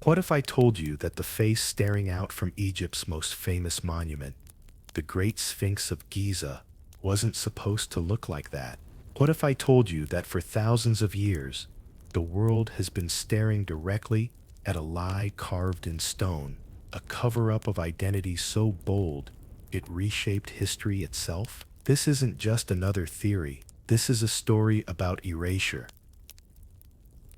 What if I told you that the face staring out from Egypt's most famous monument, the Great Sphinx of Giza, wasn't supposed to look like that? What if I told you that for thousands of years, the world has been staring directly at a lie carved in stone, a cover-up of identity so bold it reshaped history itself? This isn't just another theory. This is a story about erasure,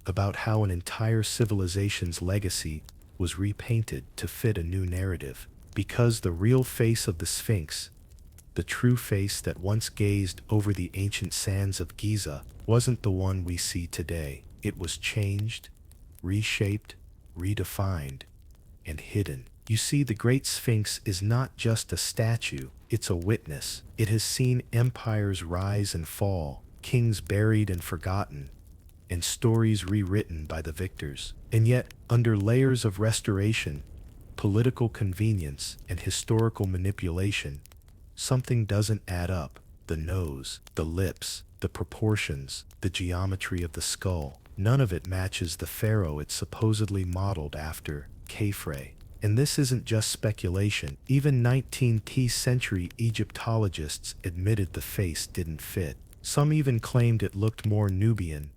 about how an entire civilization's legacy was repainted to fit a new narrative. Because the real face of the Sphinx, the true face that once gazed over the ancient sands of Giza, wasn't the one we see today. It was changed, reshaped, redefined, and hidden. You see, the Great Sphinx is not just a statue, it's a witness. It has seen empires rise and fall, kings buried and forgotten, and stories rewritten by the victors. And yet, under layers of restoration, political convenience, and historical manipulation, something doesn't add up. The nose, the lips, the proportions, the geometry of the skull, none of it matches the pharaoh it's supposedly modeled after, Khafre. And this isn't just speculation. Even 19th century Egyptologists admitted the face didn't fit. Some even claimed it looked more Nubian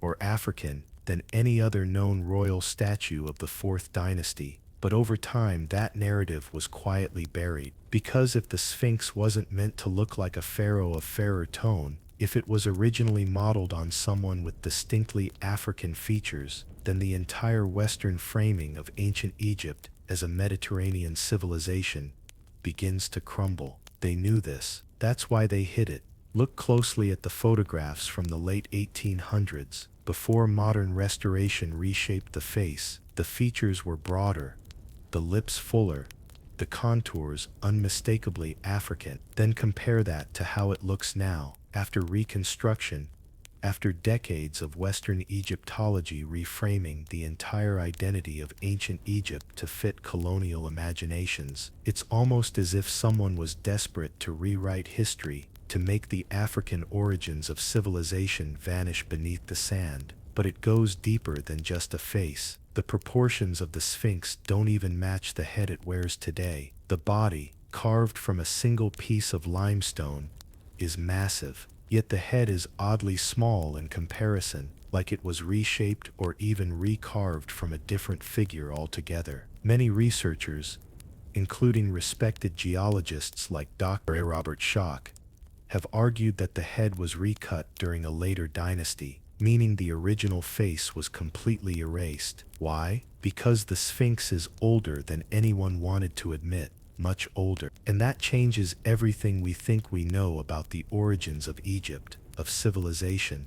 or African than any other known royal statue of the 4th dynasty. But over time, that narrative was quietly buried. Because if the Sphinx wasn't meant to look like a pharaoh of fairer tone, if it was originally modeled on someone with distinctly African features, then the entire Western framing of ancient Egypt as a Mediterranean civilization begins to crumble. They knew this. That's why they hid it. Look closely at the photographs from the late 1800s. Before modern restoration reshaped the face, the features were broader, the lips fuller, the contours unmistakably African. Then compare that to how it looks now, after Reconstruction, after decades of Western Egyptology reframing the entire identity of ancient Egypt to fit colonial imaginations. It's almost as if someone was desperate to rewrite history, to make the African origins of civilization vanish beneath the sand. But it goes deeper than just a face. The proportions of the Sphinx don't even match the head it wears today. The body, carved from a single piece of limestone, is massive, yet the head is oddly small in comparison, like it was reshaped or even recarved from a different figure altogether. Many researchers, including respected geologists like Dr. Robert Schoch, have argued that the head was recut during a later dynasty, meaning the original face was completely erased. Why? Because the Sphinx is older than anyone wanted to admit, much older. And that changes everything we think we know about the origins of Egypt, of civilization,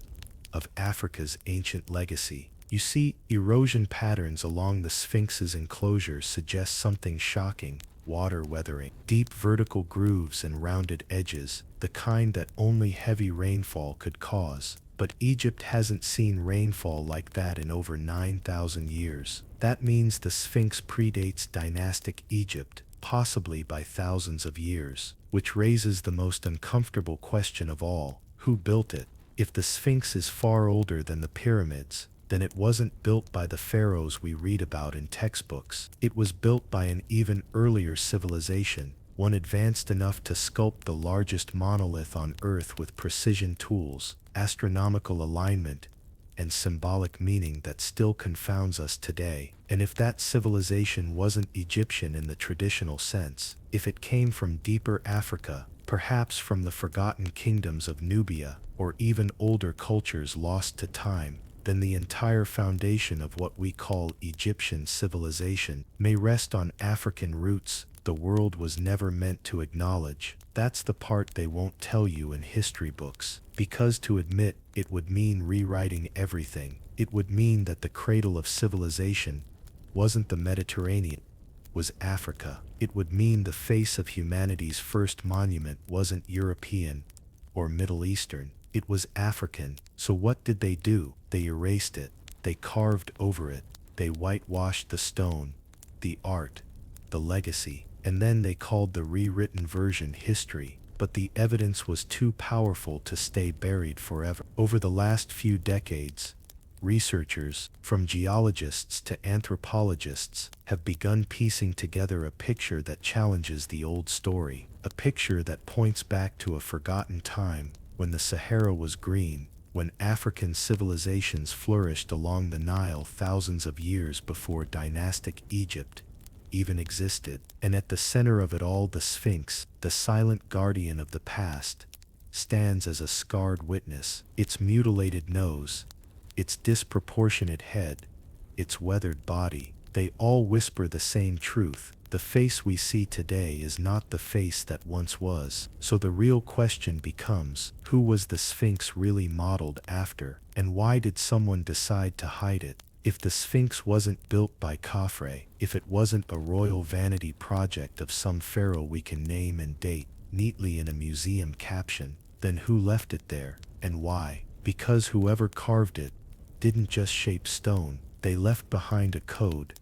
of Africa's ancient legacy. You see, erosion patterns along the Sphinx's enclosure suggest something shocking: water weathering, deep vertical grooves and rounded edges, the kind that only heavy rainfall could cause. But Egypt hasn't seen rainfall like that in over 9,000 years. That means the Sphinx predates dynastic Egypt, possibly by thousands of years, which raises the most uncomfortable question of all: who built it? If the Sphinx is far older than the pyramids, then it wasn't built by the pharaohs we read about in textbooks. It was built by an even earlier civilization, one advanced enough to sculpt the largest monolith on Earth with precision tools, astronomical alignment, and symbolic meaning that still confounds us today. And if that civilization wasn't Egyptian in the traditional sense, if it came from deeper Africa, perhaps from the forgotten kingdoms of Nubia, or even older cultures lost to time, then the entire foundation of what we call Egyptian civilization may rest on African roots the world was never meant to acknowledge. That's the part they won't tell you in history books, because to admit it would mean rewriting everything. It would mean that the cradle of civilization wasn't the Mediterranean, was Africa. It would mean the face of humanity's first monument wasn't European or Middle Eastern, it was African. So what did they do? They erased it. They carved over it. They whitewashed the stone, the art, the legacy. And then they called the rewritten version history. But the evidence was too powerful to stay buried forever. Over the last few decades, Researchers, from geologists to anthropologists, have begun piecing together a picture that challenges the old story, a picture that points back to a forgotten time when the Sahara was green, when African civilizations flourished along the Nile thousands of years before dynastic Egypt even existed. And at the center of it all, the Sphinx, the silent guardian of the past, stands as a scarred witness. Its mutilated nose, its disproportionate head, its weathered body, they all whisper the same truth. The face we see today is not the face that once was. So the real question becomes, who was the Sphinx really modeled after, and why did someone decide to hide it? If the Sphinx wasn't built by Khafre, if it wasn't a royal vanity project of some pharaoh we can name and date neatly in a museum caption, then who left it there, and why? Because whoever carved it didn't just shape stone, they left behind a code,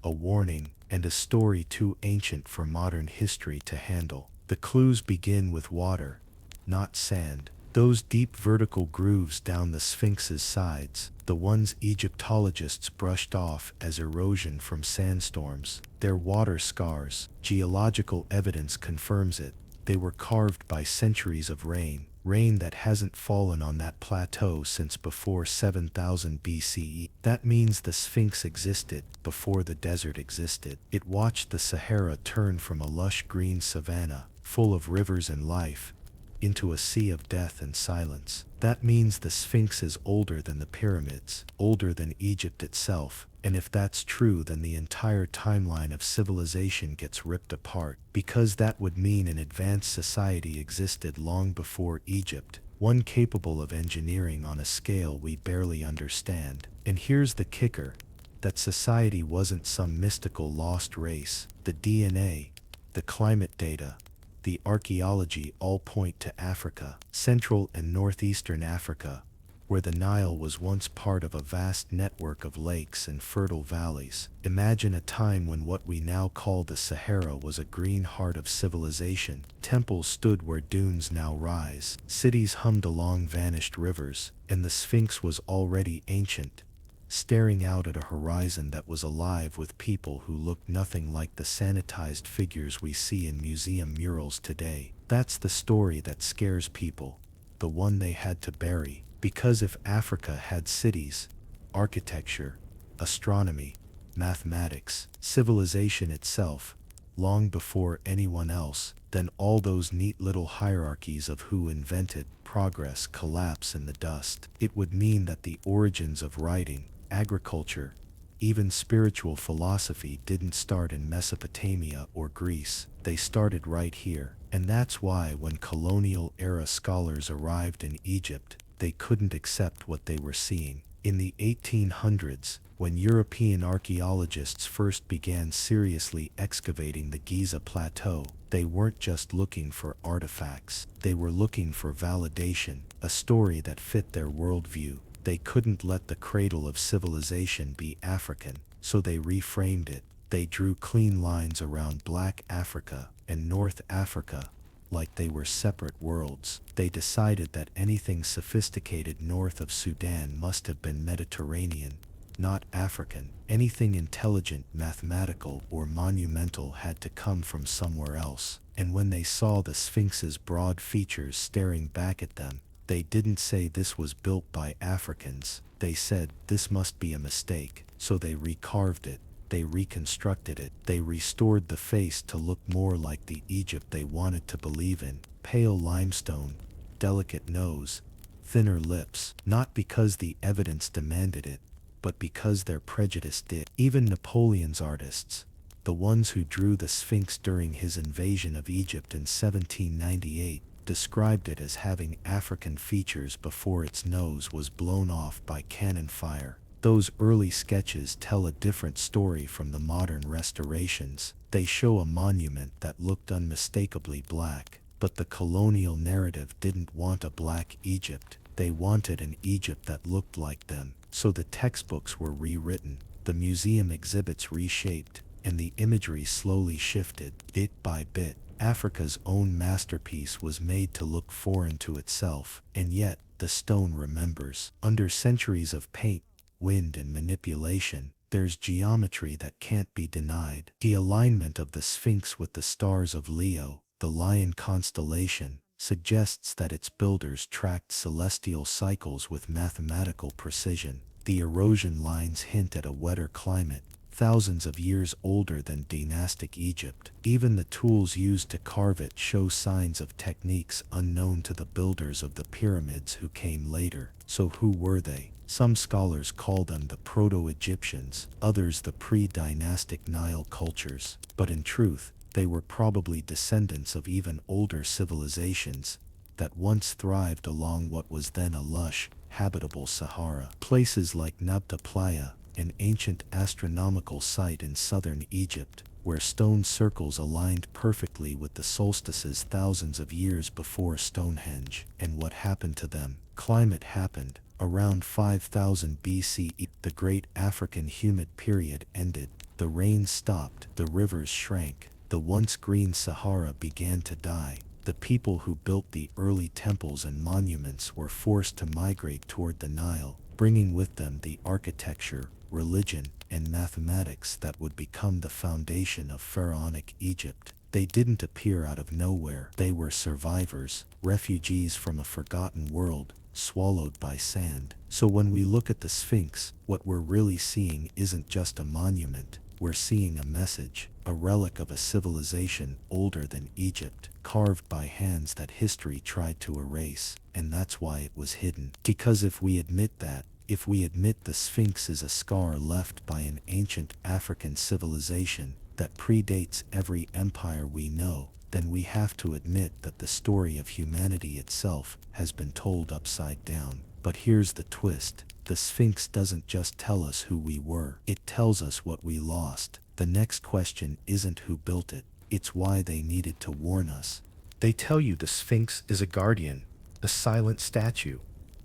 a warning, and a story too ancient for modern history to handle. The clues begin with water, not sand. Those deep vertical grooves down the Sphinx's sides, the ones Egyptologists brushed off as erosion from sandstorms, they're water scars. Geological evidence confirms it. They were carved by centuries of rain, rain that hasn't fallen on that plateau since before 7000 BCE. That means the Sphinx existed before the desert existed. It watched the Sahara turn from a lush green savanna, full of rivers and life, into a sea of death and silence. That means the Sphinx is older than the pyramids, older than Egypt itself. And if that's true, then the entire timeline of civilization gets ripped apart, because that would mean an advanced society existed long before Egypt, one capable of engineering on a scale we barely understand. And here's the kicker, that society wasn't some mystical lost race. The DNA, the climate data, the archaeology all point to Africa, Central and Northeastern Africa, where the Nile was once part of a vast network of lakes and fertile valleys. Imagine a time when what we now call the Sahara was a green heart of civilization. Temples stood where dunes now rise, cities hummed along vanished rivers, and the Sphinx was already ancient, staring out at a horizon that was alive with people who looked nothing like the sanitized figures we see in museum murals today. That's the story that scares people, the one they had to bury. Because if Africa had cities, architecture, astronomy, mathematics, civilization itself, long before anyone else, then all those neat little hierarchies of who invented progress collapse in the dust. It would mean that the origins of writing, agriculture, even spiritual philosophy didn't start in Mesopotamia or Greece. They started right here. And that's why when colonial era scholars arrived in Egypt, they couldn't accept what they were seeing. In the 1800s, when European archaeologists first began seriously excavating the Giza Plateau, they weren't just looking for artifacts. They were looking for validation, a story that fit their worldview. They couldn't let the cradle of civilization be African, so they reframed it. They drew clean lines around Black Africa and North Africa, like they were separate worlds. They decided that anything sophisticated north of Sudan must have been Mediterranean, not African. Anything intelligent, mathematical, or monumental had to come from somewhere else. And when they saw the Sphinx's broad features staring back at them, they didn't say this was built by Africans. They said this must be a mistake. So they recarved it. They reconstructed it. They restored the face to look more like the Egypt they wanted to believe in. Pale limestone, delicate nose, thinner lips. Not because the evidence demanded it, but because their prejudice did. Even Napoleon's artists, the ones who drew the Sphinx during his invasion of Egypt in 1798, described it as having African features before its nose was blown off by cannon fire. Those early sketches tell a different story from the modern restorations. They show a monument that looked unmistakably black, but the colonial narrative didn't want a black Egypt. They wanted an Egypt that looked like them. So the textbooks were rewritten, the museum exhibits reshaped, and the imagery slowly shifted, bit by bit. Africa's own masterpiece was made to look foreign to itself, and yet the stone remembers. Under centuries of paint, wind, and manipulation, there's geometry that can't be denied. The alignment of the Sphinx with the stars of Leo, the Lion constellation, suggests that its builders tracked celestial cycles with mathematical precision. The erosion lines hint at a wetter climate, thousands of years older than dynastic Egypt. Even the tools used to carve it show signs of techniques unknown to the builders of the pyramids who came later. So who were they? Some scholars call them the Proto-Egyptians, others the pre-dynastic Nile cultures. But in truth, they were probably descendants of even older civilizations that once thrived along what was then a lush, habitable Sahara. Places like Nabta Playa, an ancient astronomical site in southern Egypt, where stone circles aligned perfectly with the solstices thousands of years before Stonehenge. And what happened to them? Climate happened. Around 5000 BCE, the Great African Humid Period ended. The rains stopped, the rivers shrank, the once green Sahara began to die. The people who built the early temples and monuments were forced to migrate toward the Nile, bringing with them the architecture, religion, and mathematics that would become the foundation of pharaonic Egypt. They didn't appear out of nowhere. They were survivors, refugees from a forgotten world, swallowed by sand. So when we look at the Sphinx, what we're really seeing isn't just a monument. We're seeing a message, a relic of a civilization older than Egypt, carved by hands that history tried to erase. And that's why it was hidden. Because if we admit the Sphinx is a scar left by an ancient African civilization that predates every empire we know, then we have to admit that the story of humanity itself has been told upside down. But here's the twist. The Sphinx doesn't just tell us who we were, it tells us what we lost. The next question isn't who built it, it's why they needed to warn us. They tell you the Sphinx is a guardian, a silent statue,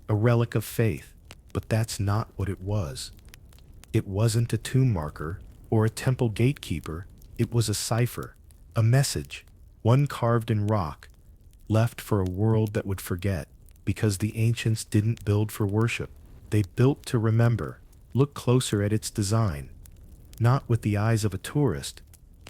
a relic of faith. But that's not what it was. It wasn't a tomb marker or a temple gatekeeper. It was a cipher, a message, one carved in rock, left for a world that would forget, because the ancients didn't build for worship. They built to remember. Look closer at its design. Not with the eyes of a tourist,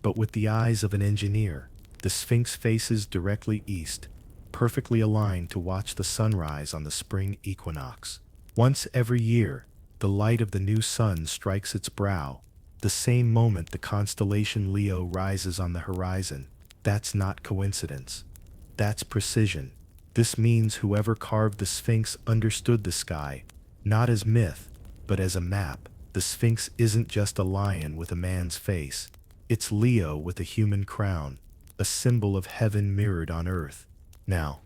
but with the eyes of an engineer. The Sphinx faces directly east, perfectly aligned to watch the sunrise on the spring equinox. Once every year, the light of the new sun strikes its brow, the same moment the constellation Leo rises on the horizon. That's not coincidence. That's precision. This means whoever carved the Sphinx understood the sky, not as myth, but as a map. The Sphinx isn't just a lion with a man's face. It's Leo with a human crown, a symbol of heaven mirrored on earth. Now,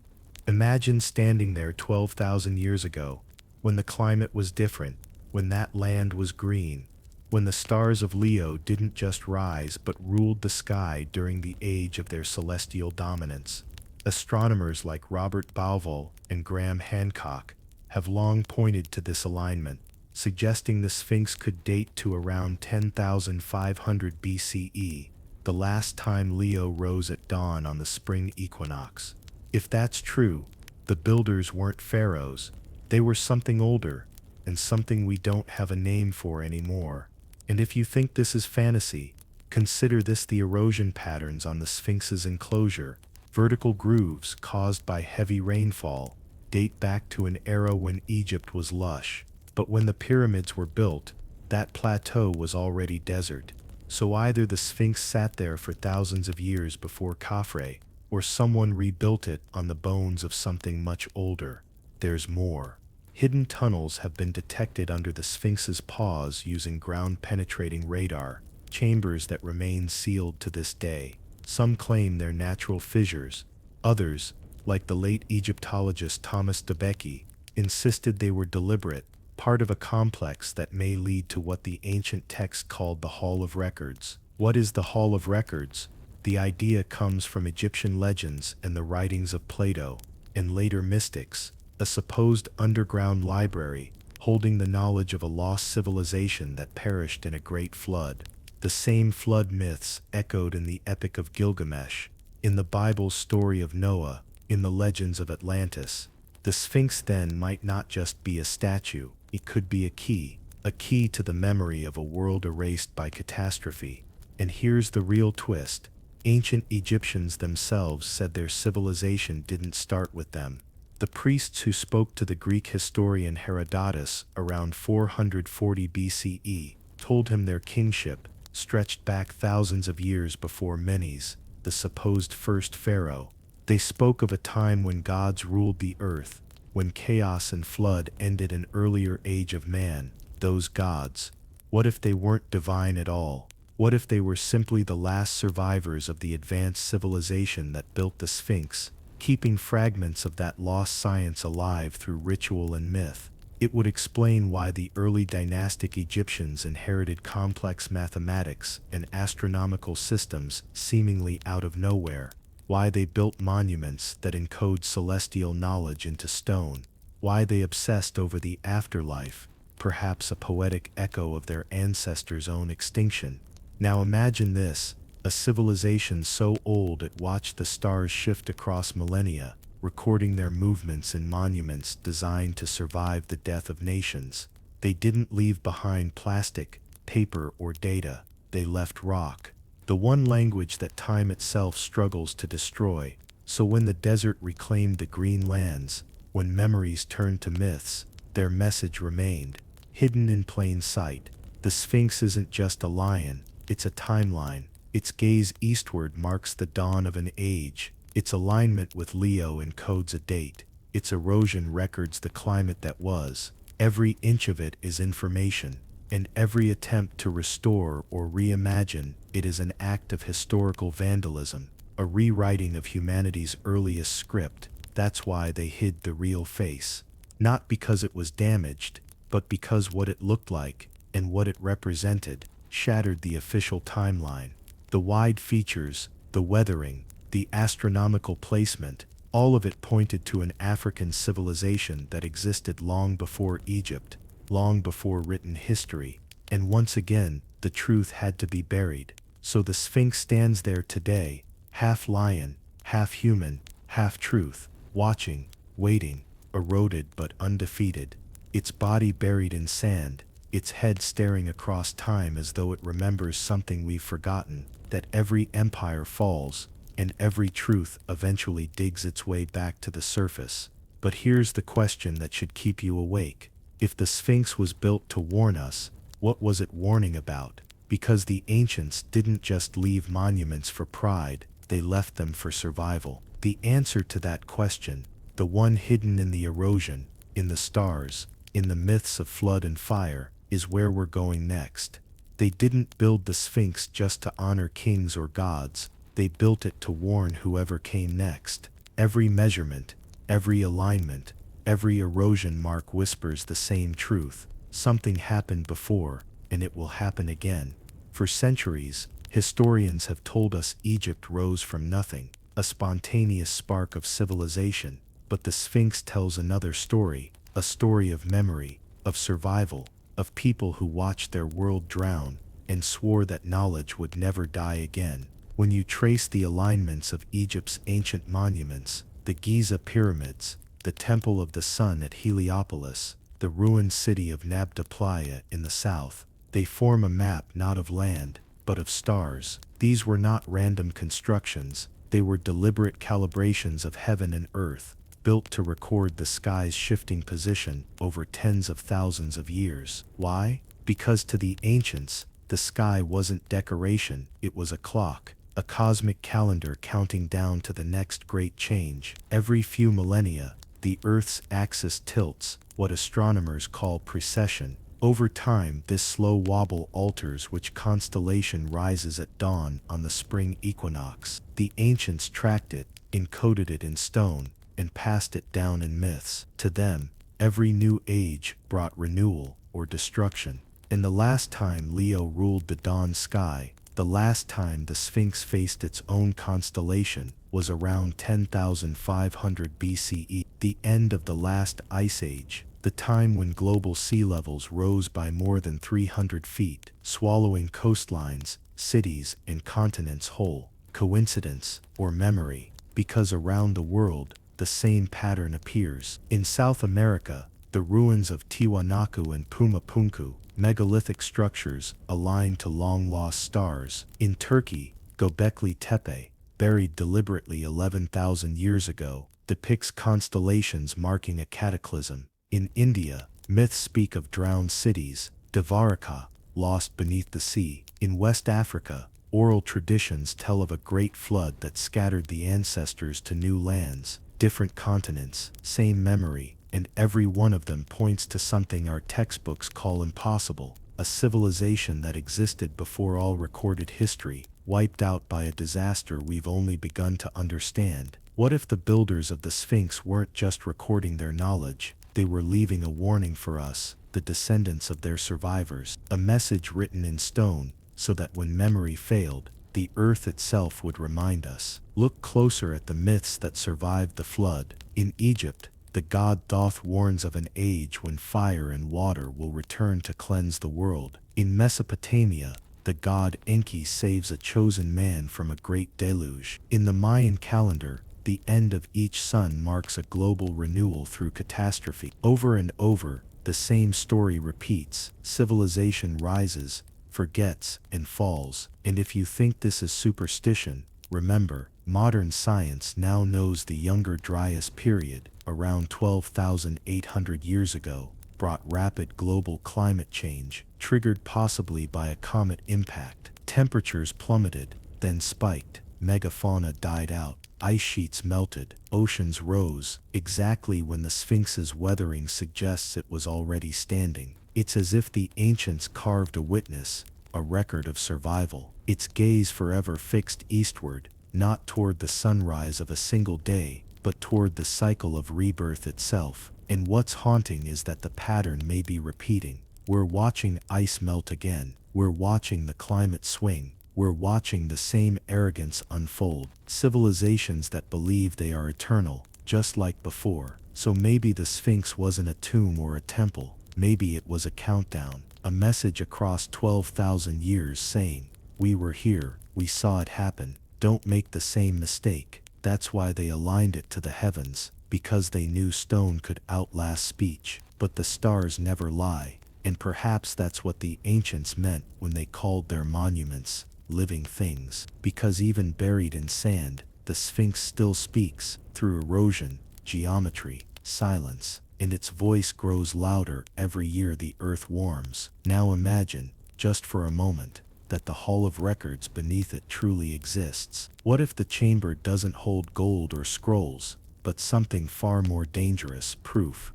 imagine standing there 12,000 years ago, when the climate was different, when that land was green, when the stars of Leo didn't just rise but ruled the sky during the age of their celestial dominance. Astronomers like Robert Bauval and Graham Hancock have long pointed to this alignment, suggesting the Sphinx could date to around 10,500 BCE, the last time Leo rose at dawn on the spring equinox. If that's true, the builders weren't pharaohs. They were something older, and something we don't have a name for anymore. And if you think this is fantasy, consider this: the erosion patterns on the Sphinx's enclosure, vertical grooves caused by heavy rainfall, date back to an era when Egypt was lush. But when the pyramids were built, that plateau was already desert. So either the Sphinx sat there for thousands of years before Khafre, or someone rebuilt it on the bones of something much older. There's more. Hidden tunnels have been detected under the Sphinx's paws using ground-penetrating radar, chambers that remain sealed to this day. Some claim they're natural fissures. Others, like the late Egyptologist Thomas Debicki, insisted they were deliberate, part of a complex that may lead to what the ancient text called the Hall of Records. What is the Hall of Records? The idea comes from Egyptian legends and the writings of Plato and later mystics, a supposed underground library holding the knowledge of a lost civilization that perished in a great flood. The same flood myths echoed in the Epic of Gilgamesh, in the Bible's story of Noah, in the legends of Atlantis. The Sphinx then might not just be a statue, it could be a key, a key to the memory of a world erased by catastrophe. And here's the real twist. Ancient Egyptians themselves said their civilization didn't start with them. The priests who spoke to the Greek historian Herodotus around 440 BCE told him their kingship stretched back thousands of years before Menes, the supposed first pharaoh. They spoke of a time when gods ruled the earth, when chaos and flood ended an earlier age of man. Those gods, what if they weren't divine at all? What if they were simply the last survivors of the advanced civilization that built the Sphinx, keeping fragments of that lost science alive through ritual and myth? It would explain why the early dynastic Egyptians inherited complex mathematics and astronomical systems seemingly out of nowhere, why they built monuments that encode celestial knowledge into stone, why they obsessed over the afterlife, perhaps a poetic echo of their ancestors' own extinction. Now imagine this, a civilization so old it watched the stars shift across millennia, recording their movements in monuments designed to survive the death of nations. They didn't leave behind plastic, paper, or data. They left rock, the one language that time itself struggles to destroy. So when the desert reclaimed the green lands, when memories turned to myths, their message remained, hidden in plain sight. The Sphinx isn't just a lion, it's a timeline. Its gaze eastward marks the dawn of an age. Its alignment with Leo encodes a date. Its erosion records the climate that was. Every inch of it is information, and every attempt to restore or reimagine it is an act of historical vandalism, a rewriting of humanity's earliest script. That's why they hid the real face. Not because it was damaged, but because what it looked like, and what it represented, shattered the official timeline. The wide features, the weathering, the astronomical placement, all of it pointed to an African civilization that existed long before Egypt, long before written history. And once again, the truth had to be buried. So the Sphinx stands there today, half lion, half human, half truth, watching, waiting, eroded but undefeated. Its body buried in sand, its head staring across time as though it remembers something we've forgotten, that every empire falls, and every truth eventually digs its way back to the surface. But here's the question that should keep you awake. If the Sphinx was built to warn us, what was it warning about? Because the ancients didn't just leave monuments for pride, they left them for survival. The answer to that question, the one hidden in the erosion, in the stars, in the myths of flood and fire, is where we're going next. They didn't build the Sphinx just to honor kings or gods. They built it to warn whoever came next. Every measurement, every alignment, every erosion mark whispers the same truth. Something happened before, and it will happen again. For centuries, historians have told us Egypt rose from nothing, a spontaneous spark of civilization. But the Sphinx tells another story, a story of memory, of survival, of people who watched their world drown and swore that knowledge would never die again. When you trace the alignments of Egypt's ancient monuments, the Giza pyramids, the Temple of the Sun at Heliopolis, the ruined city of Nabta Playa in the south, they form a map not of land, but of stars. These were not random constructions, they were deliberate calibrations of heaven and earth, built to record the sky's shifting position over tens of thousands of years. Why? Because to the ancients, the sky wasn't decoration, it was a clock, a cosmic calendar counting down to the next great change. Every few millennia, the Earth's axis tilts, what astronomers call precession. Over time, this slow wobble alters which constellation rises at dawn on the spring equinox. The ancients tracked it, encoded it in stone, and passed it down in myths. To them, every new age brought renewal or destruction. And the last time Leo ruled the dawn sky, the last time the Sphinx faced its own constellation, was around 10,500 BCE, the end of the last ice age, the time when global sea levels rose by more than 300 feet, swallowing coastlines, cities, and continents whole. Coincidence or memory? Because around the world, the same pattern appears. In South America, the the ruins of Tiwanaku and Pumapunku, megalithic structures aligned to long-lost stars. In Turkey, Göbekli Tepe, buried deliberately 11,000 years ago, depicts constellations marking a cataclysm. In India, myths speak of drowned cities, Dvaraka, lost beneath the sea. In West Africa, oral traditions tell of a great flood that scattered the ancestors to new lands. Different continents, same memory, and every one of them points to something our textbooks call impossible, a civilization that existed before all recorded history, wiped out by a disaster we've only begun to understand. What if the builders of the Sphinx weren't just recording their knowledge, they were leaving a warning for us, the descendants of their survivors, a message written in stone, so that when memory failed, the earth itself would remind us. Look closer at the myths that survived the flood. In Egypt, the god Thoth warns of an age when fire and water will return to cleanse the world. In Mesopotamia, the god Enki saves a chosen man from a great deluge. In the Mayan calendar, the end of each sun marks a global renewal through catastrophe. Over and over, the same story repeats. Civilization rises, forgets, and falls. And if you think this is superstition, remember, modern science now knows the Younger Dryas period, around 12,800 years ago, brought rapid global climate change, triggered possibly by a comet impact. Temperatures plummeted, then spiked, megafauna died out, ice sheets melted, oceans rose, exactly when the Sphinx's weathering suggests it was already standing. It's as if the ancients carved a witness, a record of survival, its gaze forever fixed eastward, not toward the sunrise of a single day, but toward the cycle of rebirth itself. And what's haunting is that the pattern may be repeating. We're watching ice melt again, we're watching the climate swing, we're watching the same arrogance unfold. Civilizations that believe they are eternal, just like before. So maybe the Sphinx wasn't a tomb or a temple. Maybe it was a countdown, a message across 12,000 years saying, we were here, we saw it happen, don't make the same mistake. That's why they aligned it to the heavens, because they knew stone could outlast speech. But the stars never lie, and perhaps that's what the ancients meant when they called their monuments living things. Because even buried in sand, the Sphinx still speaks, through erosion, geometry, silence, and its voice grows louder every year the earth warms. Now imagine, just for a moment, that the hall of records beneath it truly exists. What if the chamber doesn't hold gold or scrolls, but something far more dangerous? Proof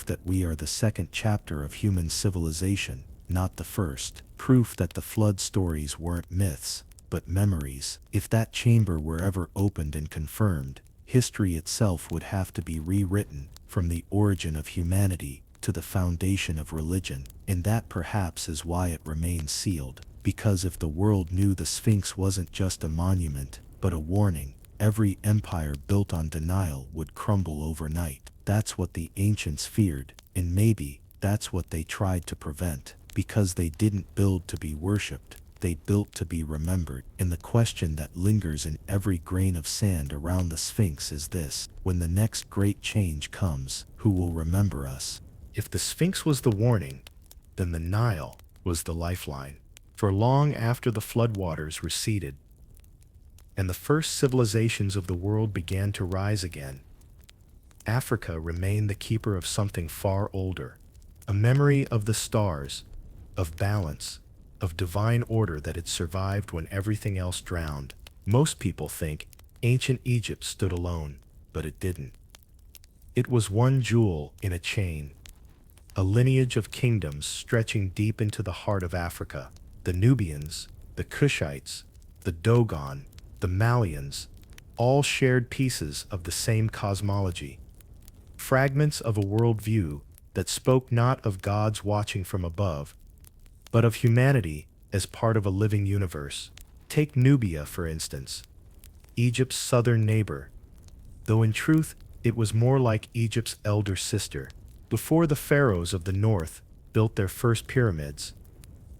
that we are the second chapter of human civilization, not the first. Proof that the flood stories weren't myths, but memories. If that chamber were ever opened and confirmed, history itself would have to be rewritten, from the origin of humanity to the foundation of religion. And that perhaps is why it remains sealed. Because if the world knew the Sphinx wasn't just a monument, but a warning, every empire built on denial would crumble overnight. That's what the ancients feared, and maybe that's what they tried to prevent. Because they didn't build to be worshipped, they built to be remembered. And the question that lingers in every grain of sand around the Sphinx is this: when the next great change comes, who will remember us? If the Sphinx was the warning, then the Nile was the lifeline. For long after the floodwaters receded, and the first civilizations of the world began to rise again, Africa remained the keeper of something far older, a memory of the stars, of balance, of divine order that had survived when everything else drowned. Most people think ancient Egypt stood alone, but it didn't. It was one jewel in a chain, a lineage of kingdoms stretching deep into the heart of Africa. The Nubians, the Kushites, the Dogon, the Malians, all shared pieces of the same cosmology, fragments of a worldview that spoke not of gods watching from above, but of humanity as part of a living universe. Take Nubia, for instance, Egypt's southern neighbor, though in truth it was more like Egypt's elder sister. Before the pharaohs of the north built their first pyramids,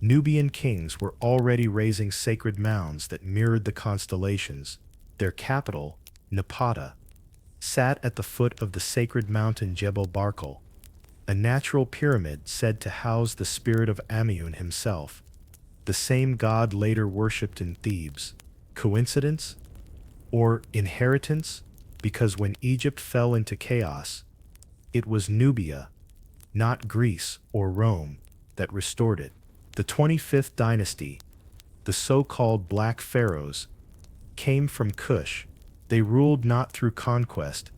Nubian kings were already raising sacred mounds that mirrored the constellations. Their capital, Napata, sat at the foot of the sacred mountain Jebel Barkal, a natural pyramid said to house the spirit of Amun himself, the same god later worshipped in Thebes. Coincidence? Or inheritance? Because when Egypt fell into chaos, it was Nubia, not Greece or Rome, that restored it. The 25th dynasty, the so-called Black Pharaohs, came from Kush. They ruled not through conquest,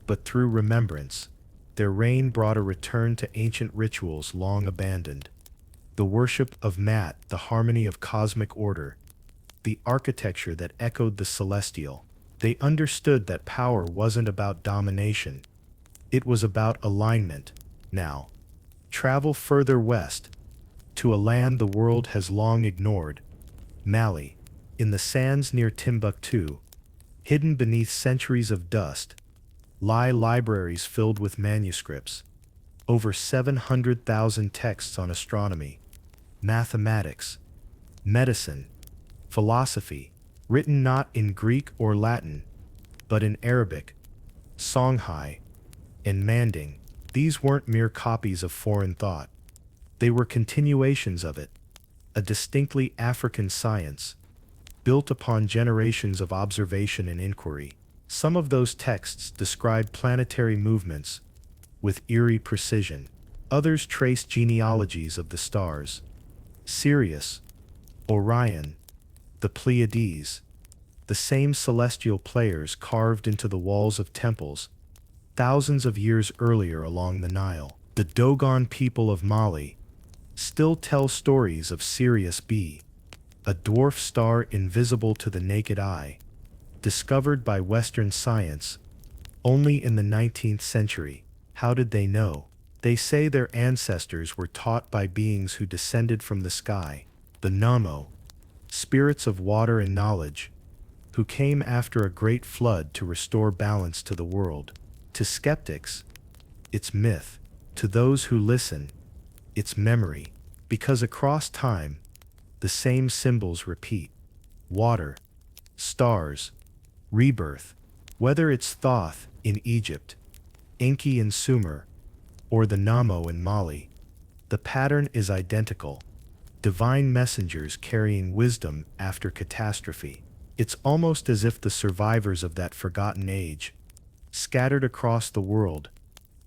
but through remembrance. Their reign brought a return to ancient rituals long abandoned. The worship of Mat, the harmony of cosmic order, the architecture that echoed the celestial. They understood that power wasn't about domination. It was about alignment. Now, travel further west, to a land the world has long ignored, Mali. In the sands near Timbuktu, hidden beneath centuries of dust, lie libraries filled with manuscripts, over 700,000 texts on astronomy, mathematics, medicine, philosophy, written not in Greek or Latin, but in Arabic, Songhai, and Manding. These weren't mere copies of foreign thought. They were continuations of it, a distinctly African science, built upon generations of observation and inquiry. Some of those texts describe planetary movements with eerie precision. Others trace genealogies of the stars: Sirius, Orion, the Pleiades, the same celestial players carved into the walls of temples thousands of years earlier along the Nile. The Dogon people of Mali still tell stories of Sirius B, a dwarf star invisible to the naked eye, discovered by Western science only in the 19th century. How did they know? They say their ancestors were taught by beings who descended from the sky, the Namo, spirits of water and knowledge, who came after a great flood to restore balance to the world. To skeptics, it's myth. To those who listen, it's memory. Because across time, the same symbols repeat: water, stars, rebirth. Whether it's Thoth in Egypt, Enki in Sumer, or the Namo in Mali, the pattern is identical: divine messengers carrying wisdom after catastrophe. It's almost as if the survivors of that forgotten age, scattered across the world,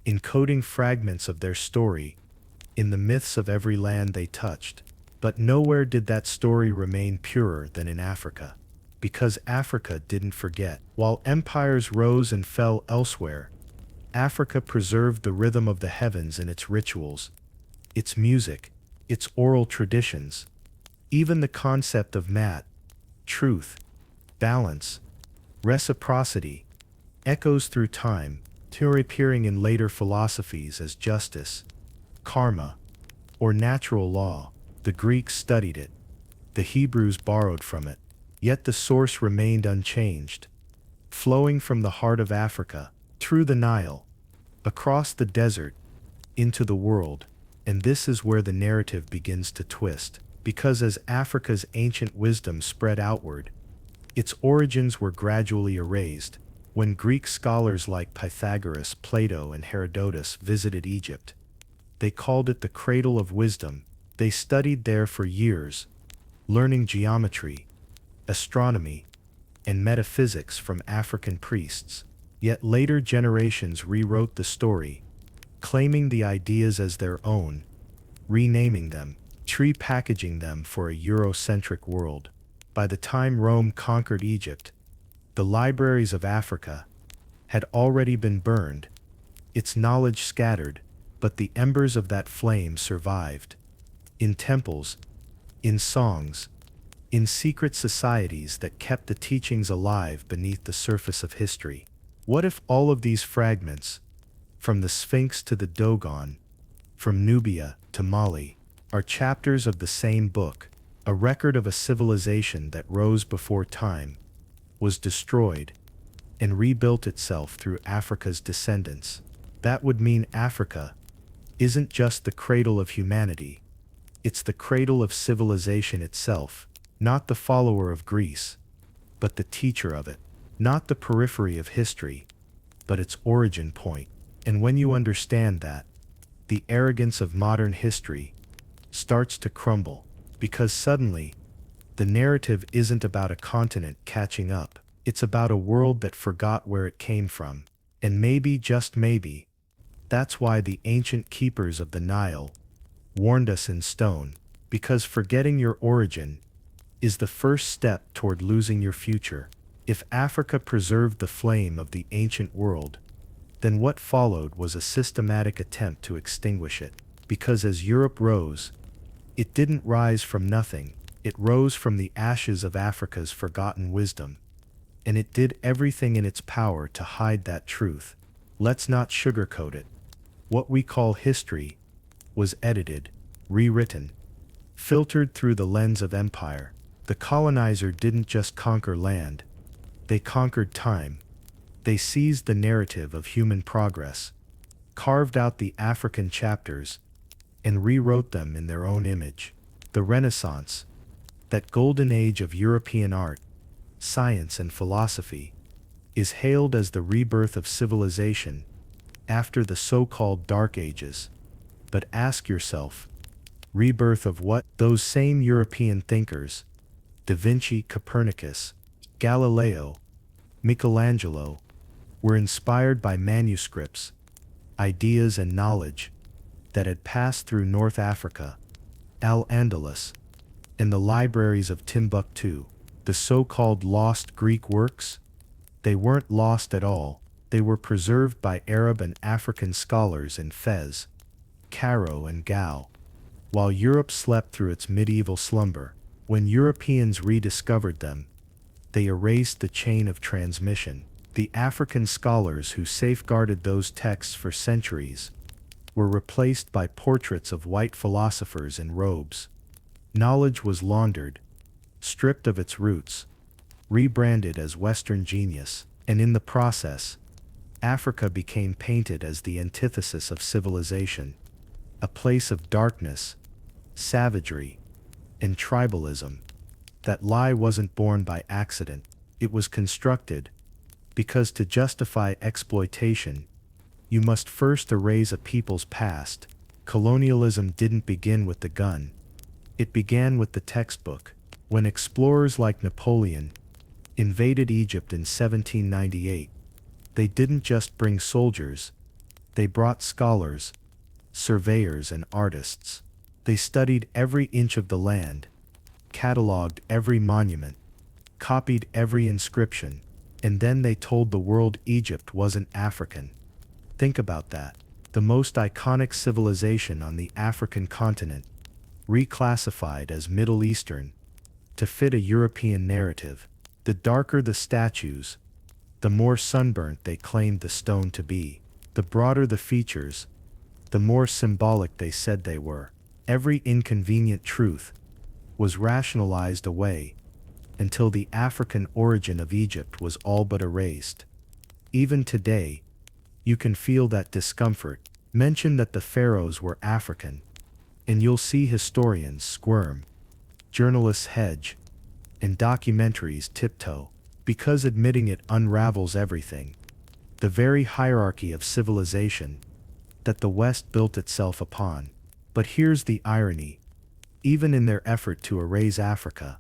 encoding fragments of their story in the myths of every land they touched. But nowhere did that story remain purer than in Africa. Because Africa didn't forget. While empires rose and fell elsewhere, Africa preserved the rhythm of the heavens in its rituals, its music, its oral traditions. Even the concept of Mat, truth, balance, reciprocity, echoes through time, appearing in later philosophies as justice, karma, or natural law. The Greeks studied it. The Hebrews borrowed from it. Yet the source remained unchanged, flowing from the heart of Africa, through the Nile, across the desert, into the world. And this is where the narrative begins to twist. Because as Africa's ancient wisdom spread outward, its origins were gradually erased. When Greek scholars like Pythagoras, Plato, and Herodotus visited Egypt, they called it the cradle of wisdom. They studied there for years, learning geometry, astronomy, and metaphysics from African priests. Yet later generations rewrote the story, claiming the ideas as their own, renaming them, repackaging them for a Eurocentric world. By the time Rome conquered Egypt, the libraries of Africa had already been burned, its knowledge scattered, but the embers of that flame survived. In temples, in songs, in secret societies that kept the teachings alive beneath the surface of history. What if all of these fragments, from the Sphinx to the Dogon, from Nubia to Mali, are chapters of the same book, a record of a civilization that rose before time, was destroyed, and rebuilt itself through Africa's descendants? That would mean Africa isn't just the cradle of humanity, it's the cradle of civilization itself, not the follower of Greece, but the teacher of it, not the periphery of history, but its origin point. And when you understand that, the arrogance of modern history starts to crumble, because suddenly, the narrative isn't about a continent catching up, it's about a world that forgot where it came from. And maybe, just maybe, that's why the ancient keepers of the Nile warned us in stone, because forgetting your origin is the first step toward losing your future. If Africa preserved the flame of the ancient world, then what followed was a systematic attempt to extinguish it. Because as Europe rose, it didn't rise from nothing, it rose from the ashes of Africa's forgotten wisdom. And it did everything in its power to hide that truth. Let's not sugarcoat it. What we call history was edited, rewritten, filtered through the lens of empire. The colonizer didn't just conquer land, they conquered time. They seized the narrative of human progress, carved out the African chapters, and rewrote them in their own image. The Renaissance, that golden age of European art, science, and philosophy, is hailed as the rebirth of civilization after the so-called Dark Ages. But ask yourself, rebirth of what? Those same European thinkers, Da Vinci, Copernicus, Galileo, Michelangelo, were inspired by manuscripts, ideas, and knowledge that had passed through North Africa, Al-Andalus, and the libraries of Timbuktu. The so-called lost Greek works? They weren't lost at all. They were preserved by Arab and African scholars in Fez, Cairo, and Gao, while Europe slept through its medieval slumber. When Europeans rediscovered them, they erased the chain of transmission. The African scholars who safeguarded those texts for centuries were replaced by portraits of white philosophers in robes. Knowledge was laundered, stripped of its roots, rebranded as Western genius, and in the process, Africa became painted as the antithesis of civilization, a place of darkness, savagery, and tribalism. That lie wasn't born by accident, it was constructed, because to justify exploitation, you must first erase a people's past. Colonialism didn't begin with the gun, it began with the textbook. When explorers like Napoleon invaded Egypt in 1798, they didn't just bring soldiers, they brought scholars, surveyors, and artists. They studied every inch of the land, cataloged every monument, copied every inscription, and then they told the world Egypt wasn't African. Think about that. The most iconic civilization on the African continent, reclassified as Middle Eastern, to fit a European narrative. The darker the statues, the more sunburnt they claimed the stone to be. The broader the features, the more symbolic they said they were. Every inconvenient truth was rationalized away until the African origin of Egypt was all but erased. Even today, you can feel that discomfort. Mention that the pharaohs were African, and you'll see historians squirm, journalists hedge, and documentaries tiptoe, because admitting it unravels everything. The very hierarchy of civilization that the West built itself upon. But here's the irony. Even in their effort to erase Africa,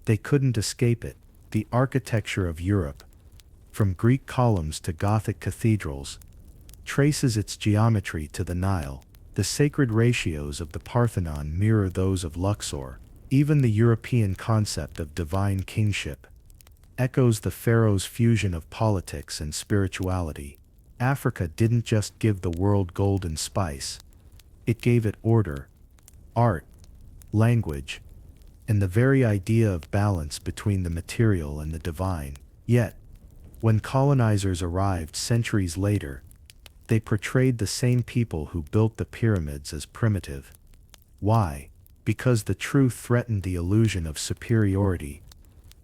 they couldn't escape it. The architecture of Europe, from Greek columns to Gothic cathedrals, traces its geometry to the Nile. The sacred ratios of the Parthenon mirror those of Luxor. Even the European concept of divine kingship echoes the pharaoh's fusion of politics and spirituality. Africa didn't just give the world gold and spice, it gave it order, art, language, and the very idea of balance between the material and the divine. Yet, when colonizers arrived centuries later, they portrayed the same people who built the pyramids as primitive. Why? Because the truth threatened the illusion of superiority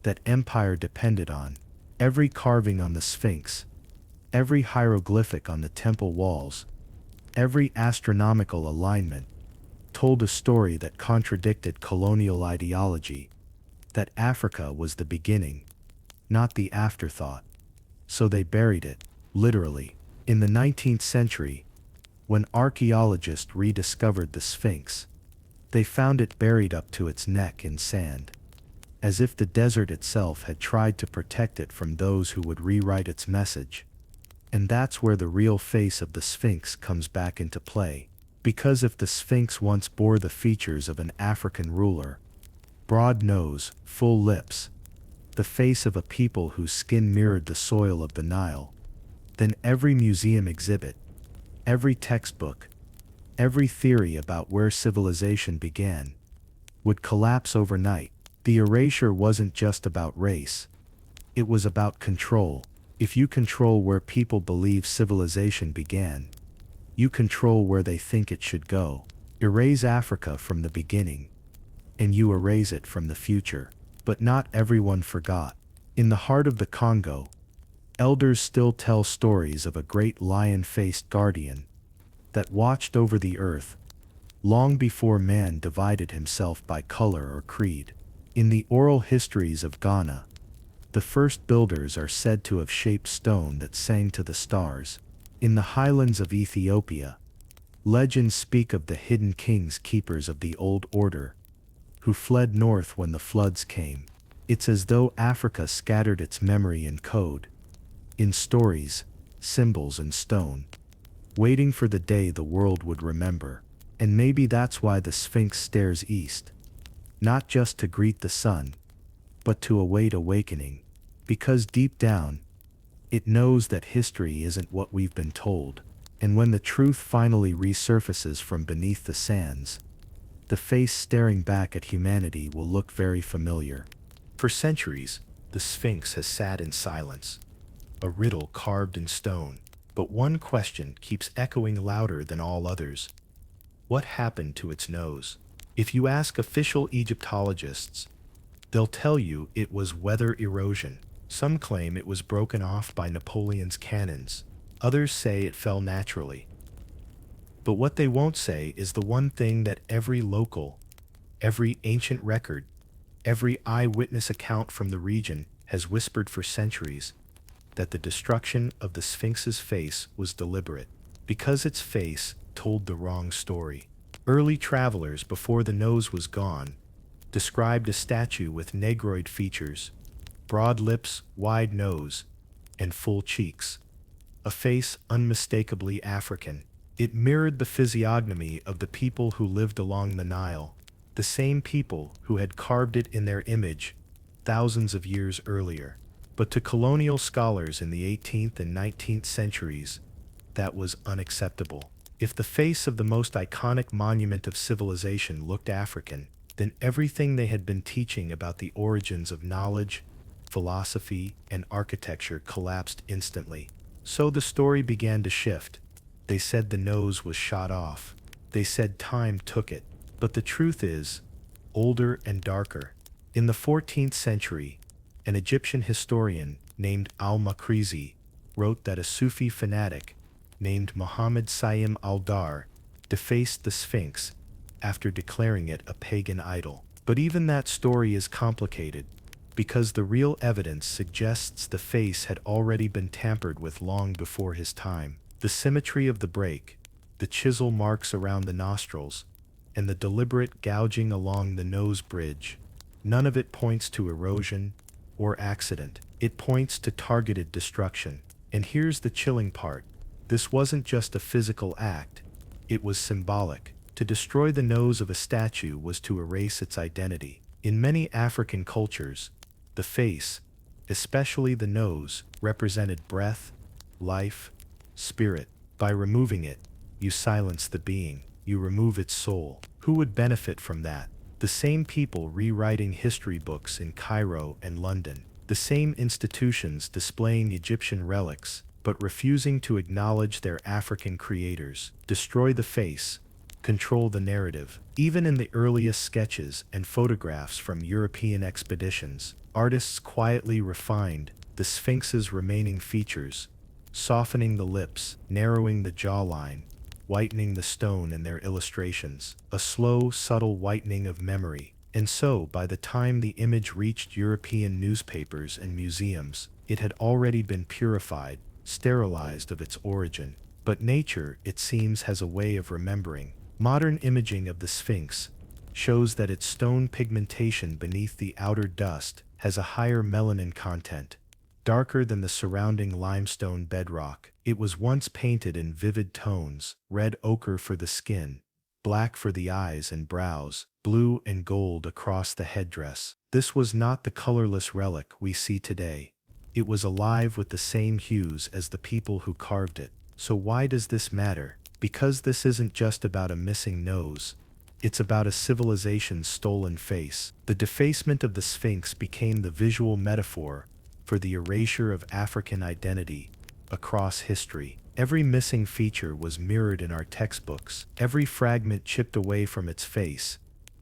that empire depended on. Every carving on the Sphinx, every hieroglyphic on the temple walls, every astronomical alignment told a story that contradicted colonial ideology, that Africa was the beginning, not the afterthought. So they buried it, literally. In the 19th century, When archaeologists rediscovered the Sphinx, they found it buried up to its neck in sand, as if the desert itself had tried to protect it from those who would rewrite its message. And that's where the real face of the Sphinx comes back into play. Because if the Sphinx once bore the features of an African ruler, broad nose, full lips, the face of a people whose skin mirrored the soil of the Nile, then every museum exhibit, every textbook, every theory about where civilization began would collapse overnight. The erasure wasn't just about race. It was about control. If you control where people believe civilization began, you control where they think it should go. Erase Africa from the beginning, and you erase it from the future. But not everyone forgot. In the heart of the Congo, elders still tell stories of a great lion-faced guardian that watched over the earth long before man divided himself by color or creed. In the oral histories of Ghana, the first builders are said to have shaped stone that sang to the stars. In the highlands of Ethiopia, legends speak of the hidden kings keepers of the old order, who fled north when the floods came. It's as though Africa scattered its memory in code, in stories, symbols and stone, waiting for the day the world would remember. And maybe that's why the Sphinx stares east, not just to greet the sun, but to await awakening, because deep down, it knows that history isn't what we've been told. And when the truth finally resurfaces from beneath the sands, the face staring back at humanity will look very familiar. For centuries, the Sphinx has sat in silence, a riddle carved in stone. But one question keeps echoing louder than all others. What happened to its nose? If you ask official Egyptologists, they'll tell you it was weather erosion. Some claim it was broken off by Napoleon's cannons. Others say it fell naturally. But what they won't say is the one thing that every local, every ancient record, every eyewitness account from the region has whispered for centuries, that the destruction of the Sphinx's face was deliberate, because its face told the wrong story. Early travelers, before the nose was gone, described a statue with negroid features, broad lips, wide nose, and full cheeks, a face unmistakably African. It mirrored the physiognomy of the people who lived along the Nile, the same people who had carved it in their image thousands of years earlier. But to colonial scholars in the 18th and 19th centuries, that was unacceptable. If the face of the most iconic monument of civilization looked African, then everything they had been teaching about the origins of knowledge, philosophy, and architecture collapsed instantly. So the story began to shift. They said the nose was shot off. They said time took it. But the truth is, older and darker. In the 14th century, an Egyptian historian named al-Makrizi wrote that a Sufi fanatic named Muhammad Sayyim al-Dar defaced the Sphinx after declaring it a pagan idol. But even that story is complicated, because the real evidence suggests the face had already been tampered with long before his time. The symmetry of the break, the chisel marks around the nostrils, and the deliberate gouging along the nose bridge, none of it points to erosion or accident. It points to targeted destruction. And here's the chilling part. This wasn't just a physical act, it was symbolic. To destroy the nose of a statue was to erase its identity. In many African cultures, the face, especially the nose, represented breath, life, spirit. By removing it, you silence the being, you remove its soul. Who would benefit from that? The same people rewriting history books in Cairo and London, the same institutions displaying Egyptian relics, but refusing to acknowledge their African creators. Destroy the face, control the narrative. Even in the earliest sketches and photographs from European expeditions, artists quietly refined the Sphinx's remaining features, softening the lips, narrowing the jawline, whitening the stone in their illustrations, a slow, subtle whitening of memory. And so, by the time the image reached European newspapers and museums, it had already been purified, sterilized of its origin. But nature, it seems, has a way of remembering. Modern imaging of the Sphinx shows that its stone pigmentation beneath the outer dust has a higher melanin content, darker than the surrounding limestone bedrock. It was once painted in vivid tones: red ochre for the skin, black for the eyes and brows, blue and gold across the headdress. This was not the colorless relic we see today. It was alive with the same hues as the people who carved it. So why does this matter? Because this isn't just about a missing nose. It's about a civilization's stolen face. The defacement of the Sphinx became the visual metaphor for the erasure of African identity across history. Every missing feature was mirrored in our textbooks. Every fragment chipped away from its face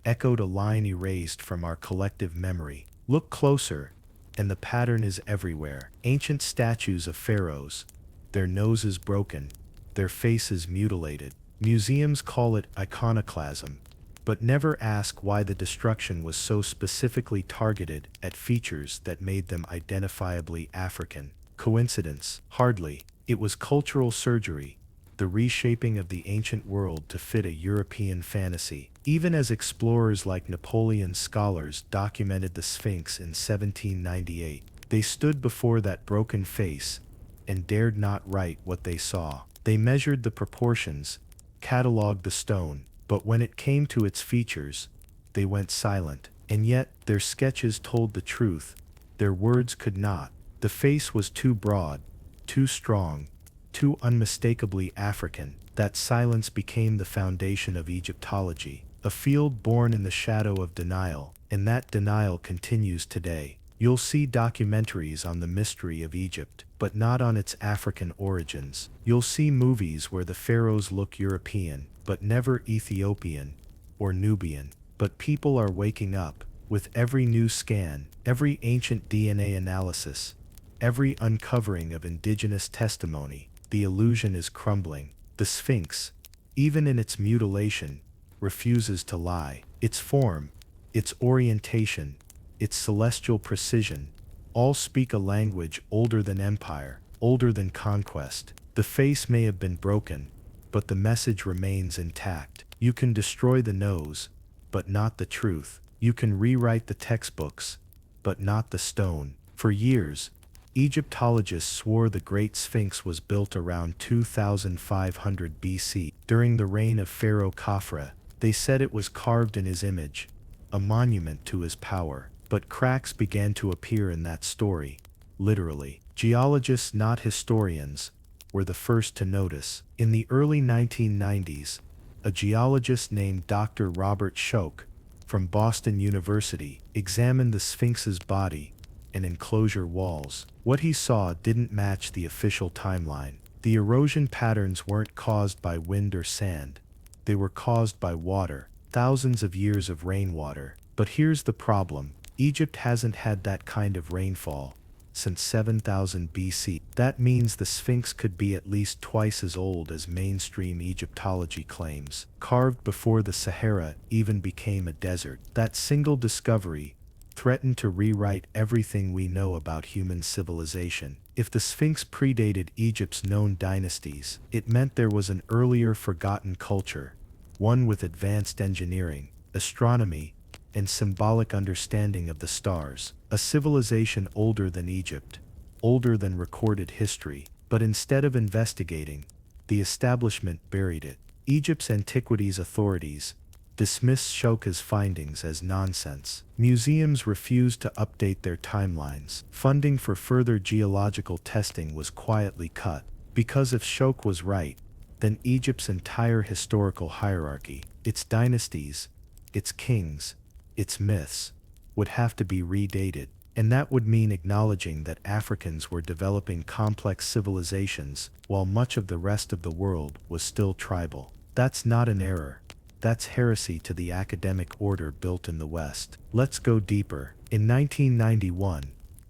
echoed a line erased from our collective memory. Look closer, and the pattern is everywhere. Ancient statues of pharaohs, their noses broken, their faces mutilated. Museums call it iconoclasm, but never ask why the destruction was so specifically targeted at features that made them identifiably African. Coincidence? Hardly. It was cultural surgery, the reshaping of the ancient world to fit a European fantasy. Even as explorers like Napoleon's scholars documented the Sphinx in 1798, they stood before that broken face and dared not write what they saw. They measured the proportions, catalogued the stone, but when it came to its features, they went silent. And yet, their sketches told the truth. Their words could not. The face was too broad, too strong, too unmistakably African. That silence became the foundation of Egyptology, a field born in the shadow of denial, and that denial continues today. You'll see documentaries on the mystery of Egypt, but not on its African origins. You'll see movies where the pharaohs look European, but never Ethiopian or Nubian. But people are waking up. With every new scan, every ancient DNA analysis, every uncovering of indigenous testimony, the illusion is crumbling. The Sphinx, even in its mutilation, refuses to lie. Its form, its orientation, its celestial precision, all speak a language older than empire, older than conquest. The face may have been broken, but the message remains intact. You can destroy the nose, but not the truth. You can rewrite the textbooks, but not the stone. For years, Egyptologists swore the Great Sphinx was built around 2500 BC. During the reign of Pharaoh Khafre, they said it was carved in his image, a monument to his power. But cracks began to appear in that story, literally. Geologists, not historians, were the first to notice. In the early 1990s, a geologist named Dr. Robert Schoch from Boston University examined the Sphinx's body and enclosure walls. What he saw didn't match the official timeline. The erosion patterns weren't caused by wind or sand. They were caused by water, thousands of years of rainwater. But here's the problem. Egypt hasn't had that kind of rainfall since 7000 BC. That means the Sphinx could be at least twice as old as mainstream Egyptology claims, carved before the Sahara even became a desert. That single discovery threatened to rewrite everything we know about human civilization. If the Sphinx predated Egypt's known dynasties, it meant there was an earlier forgotten culture, one with advanced engineering, astronomy, and symbolic understanding of the stars, a civilization older than Egypt, older than recorded history. But instead of investigating, the establishment buried it. Egypt's antiquities authorities dismissed Schoch's findings as nonsense. Museums refused to update their timelines. Funding for further geological testing was quietly cut. Because if Schoch was right, then Egypt's entire historical hierarchy, its dynasties, its kings, its myths, would have to be redated, and that would mean acknowledging that Africans were developing complex civilizations while much of the rest of the world was still tribal. That's not an error. That's heresy to the academic order built in the West. Let's go deeper. In 1991,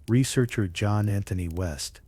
researcher John Anthony West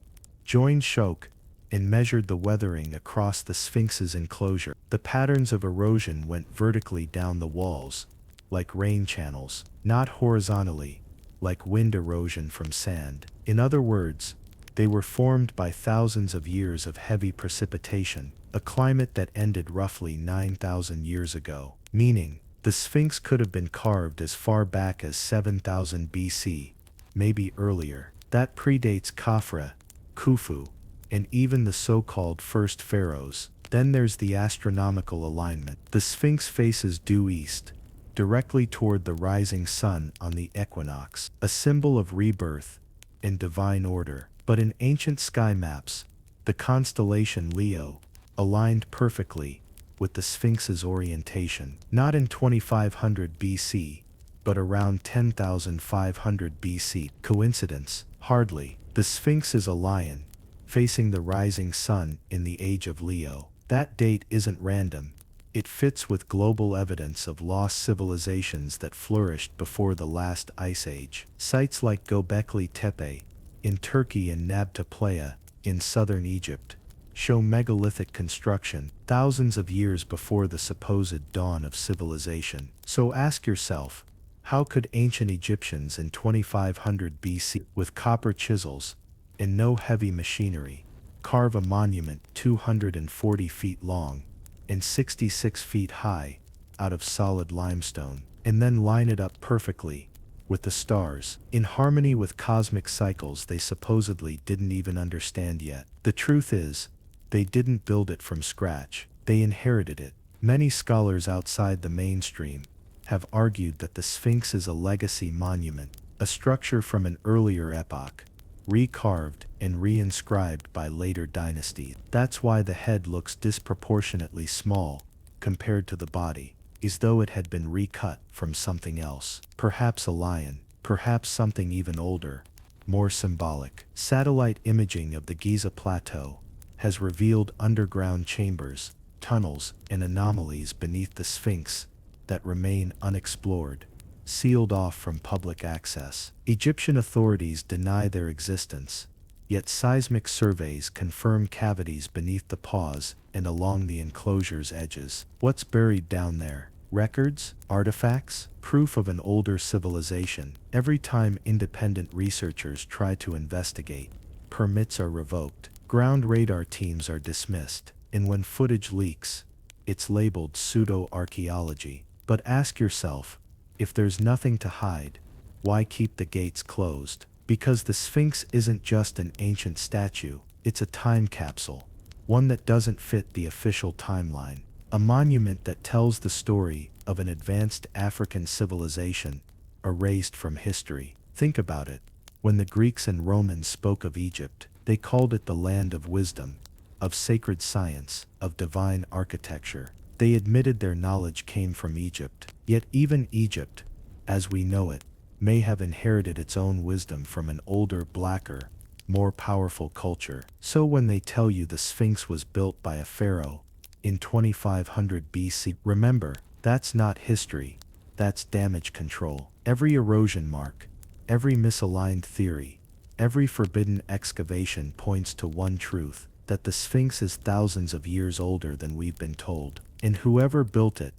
joined Schoch and measured the weathering across the Sphinx's enclosure. The patterns of erosion went vertically down the walls, like rain channels, not horizontally, like wind erosion from sand. In other words, They were formed by thousands of years of heavy precipitation, a climate that ended roughly 9,000 years ago, meaning the Sphinx could have been carved as far back as 7,000 BC, maybe earlier. That predates Khafre, Khufu, and even the so-called first pharaohs. Then there's the astronomical alignment. The Sphinx faces due east, directly toward the rising sun on the equinox, a symbol of rebirth and divine order. But in ancient sky maps, the constellation Leo aligned perfectly with the Sphinx's orientation, not in 2500 BC, but around 10,500 BC. Coincidence? Hardly. The Sphinx is a lion, facing the rising sun in the age of Leo. That date isn't random. It fits with global evidence of lost civilizations that flourished before the last ice age. Sites like Göbekli Tepe in Turkey and Nabta Playa in southern Egypt show megalithic construction thousands of years before the supposed dawn of civilization. So ask yourself, how could ancient Egyptians in 2500 BC, with copper chisels and no heavy machinery, carve a monument 240 feet long and 66 feet high out of solid limestone, and then line it up perfectly with the stars, in harmony with cosmic cycles they supposedly didn't even understand yet? The truth is, they didn't build it from scratch, they inherited it. Many scholars outside the mainstream have argued that the Sphinx is a legacy monument, a structure from an earlier epoch, recarved and reinscribed by later dynasties. That's why the head looks disproportionately small compared to the body, as though it had been recut from something else. Perhaps a lion, perhaps something even older, more symbolic. Satellite imaging of the Giza Plateau has revealed underground chambers, tunnels, and anomalies beneath the Sphinx that remain unexplored, sealed off from public access. Egyptian authorities deny their existence, yet seismic surveys confirm cavities beneath the paws and along the enclosure's edges. What's buried down there? Records? Artifacts? Proof of an older civilization. Every time independent researchers try to investigate, permits are revoked, ground radar teams are dismissed, and when footage leaks, it's labeled pseudo-archaeology. But ask yourself, if there's nothing to hide, why keep the gates closed? Because the Sphinx isn't just an ancient statue, it's a time capsule, one that doesn't fit the official timeline, a monument that tells the story of an advanced African civilization erased from history. Think about it. When the Greeks and Romans spoke of Egypt, they called it the land of wisdom, of sacred science, of divine architecture. They admitted their knowledge came from Egypt. Yet even Egypt, as we know it, may have inherited its own wisdom from an older, blacker, more powerful culture. So when they tell you the Sphinx was built by a pharaoh in 2500 BC, remember, that's not history, that's damage control. Every erosion mark, every misaligned theory, every forbidden excavation points to one truth, that the Sphinx is thousands of years older than we've been told. And whoever built it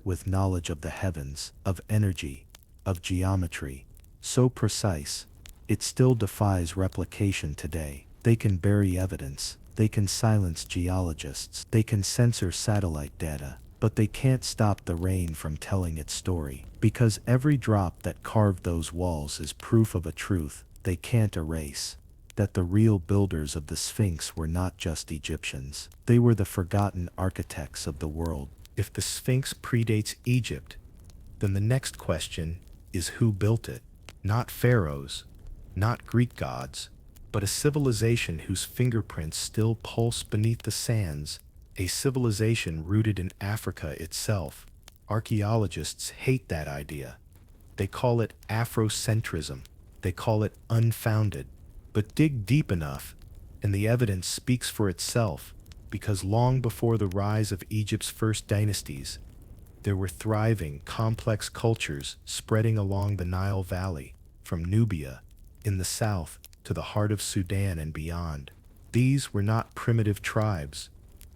with knowledge of the heavens, of energy, of geometry, so precise, it still defies replication today. They can bury evidence, they can silence geologists, they can censor satellite data, but they can't stop the rain from telling its story. Because every drop that carved those walls is proof of a truth they can't erase, that the real builders of the Sphinx were not just Egyptians. They were the forgotten architects of the world. If the Sphinx predates Egypt, then the next question is who built it? Not pharaohs, not Greek gods, but a civilization whose fingerprints still pulse beneath the sands, a civilization rooted in Africa itself. Archaeologists hate that idea. They call it Afrocentrism. They call it unfounded. But dig deep enough, and the evidence speaks for itself, because long before the rise of Egypt's first dynasties, there were thriving, complex cultures spreading along the Nile Valley, from Nubia in the south to the heart of Sudan and beyond. These were not primitive tribes.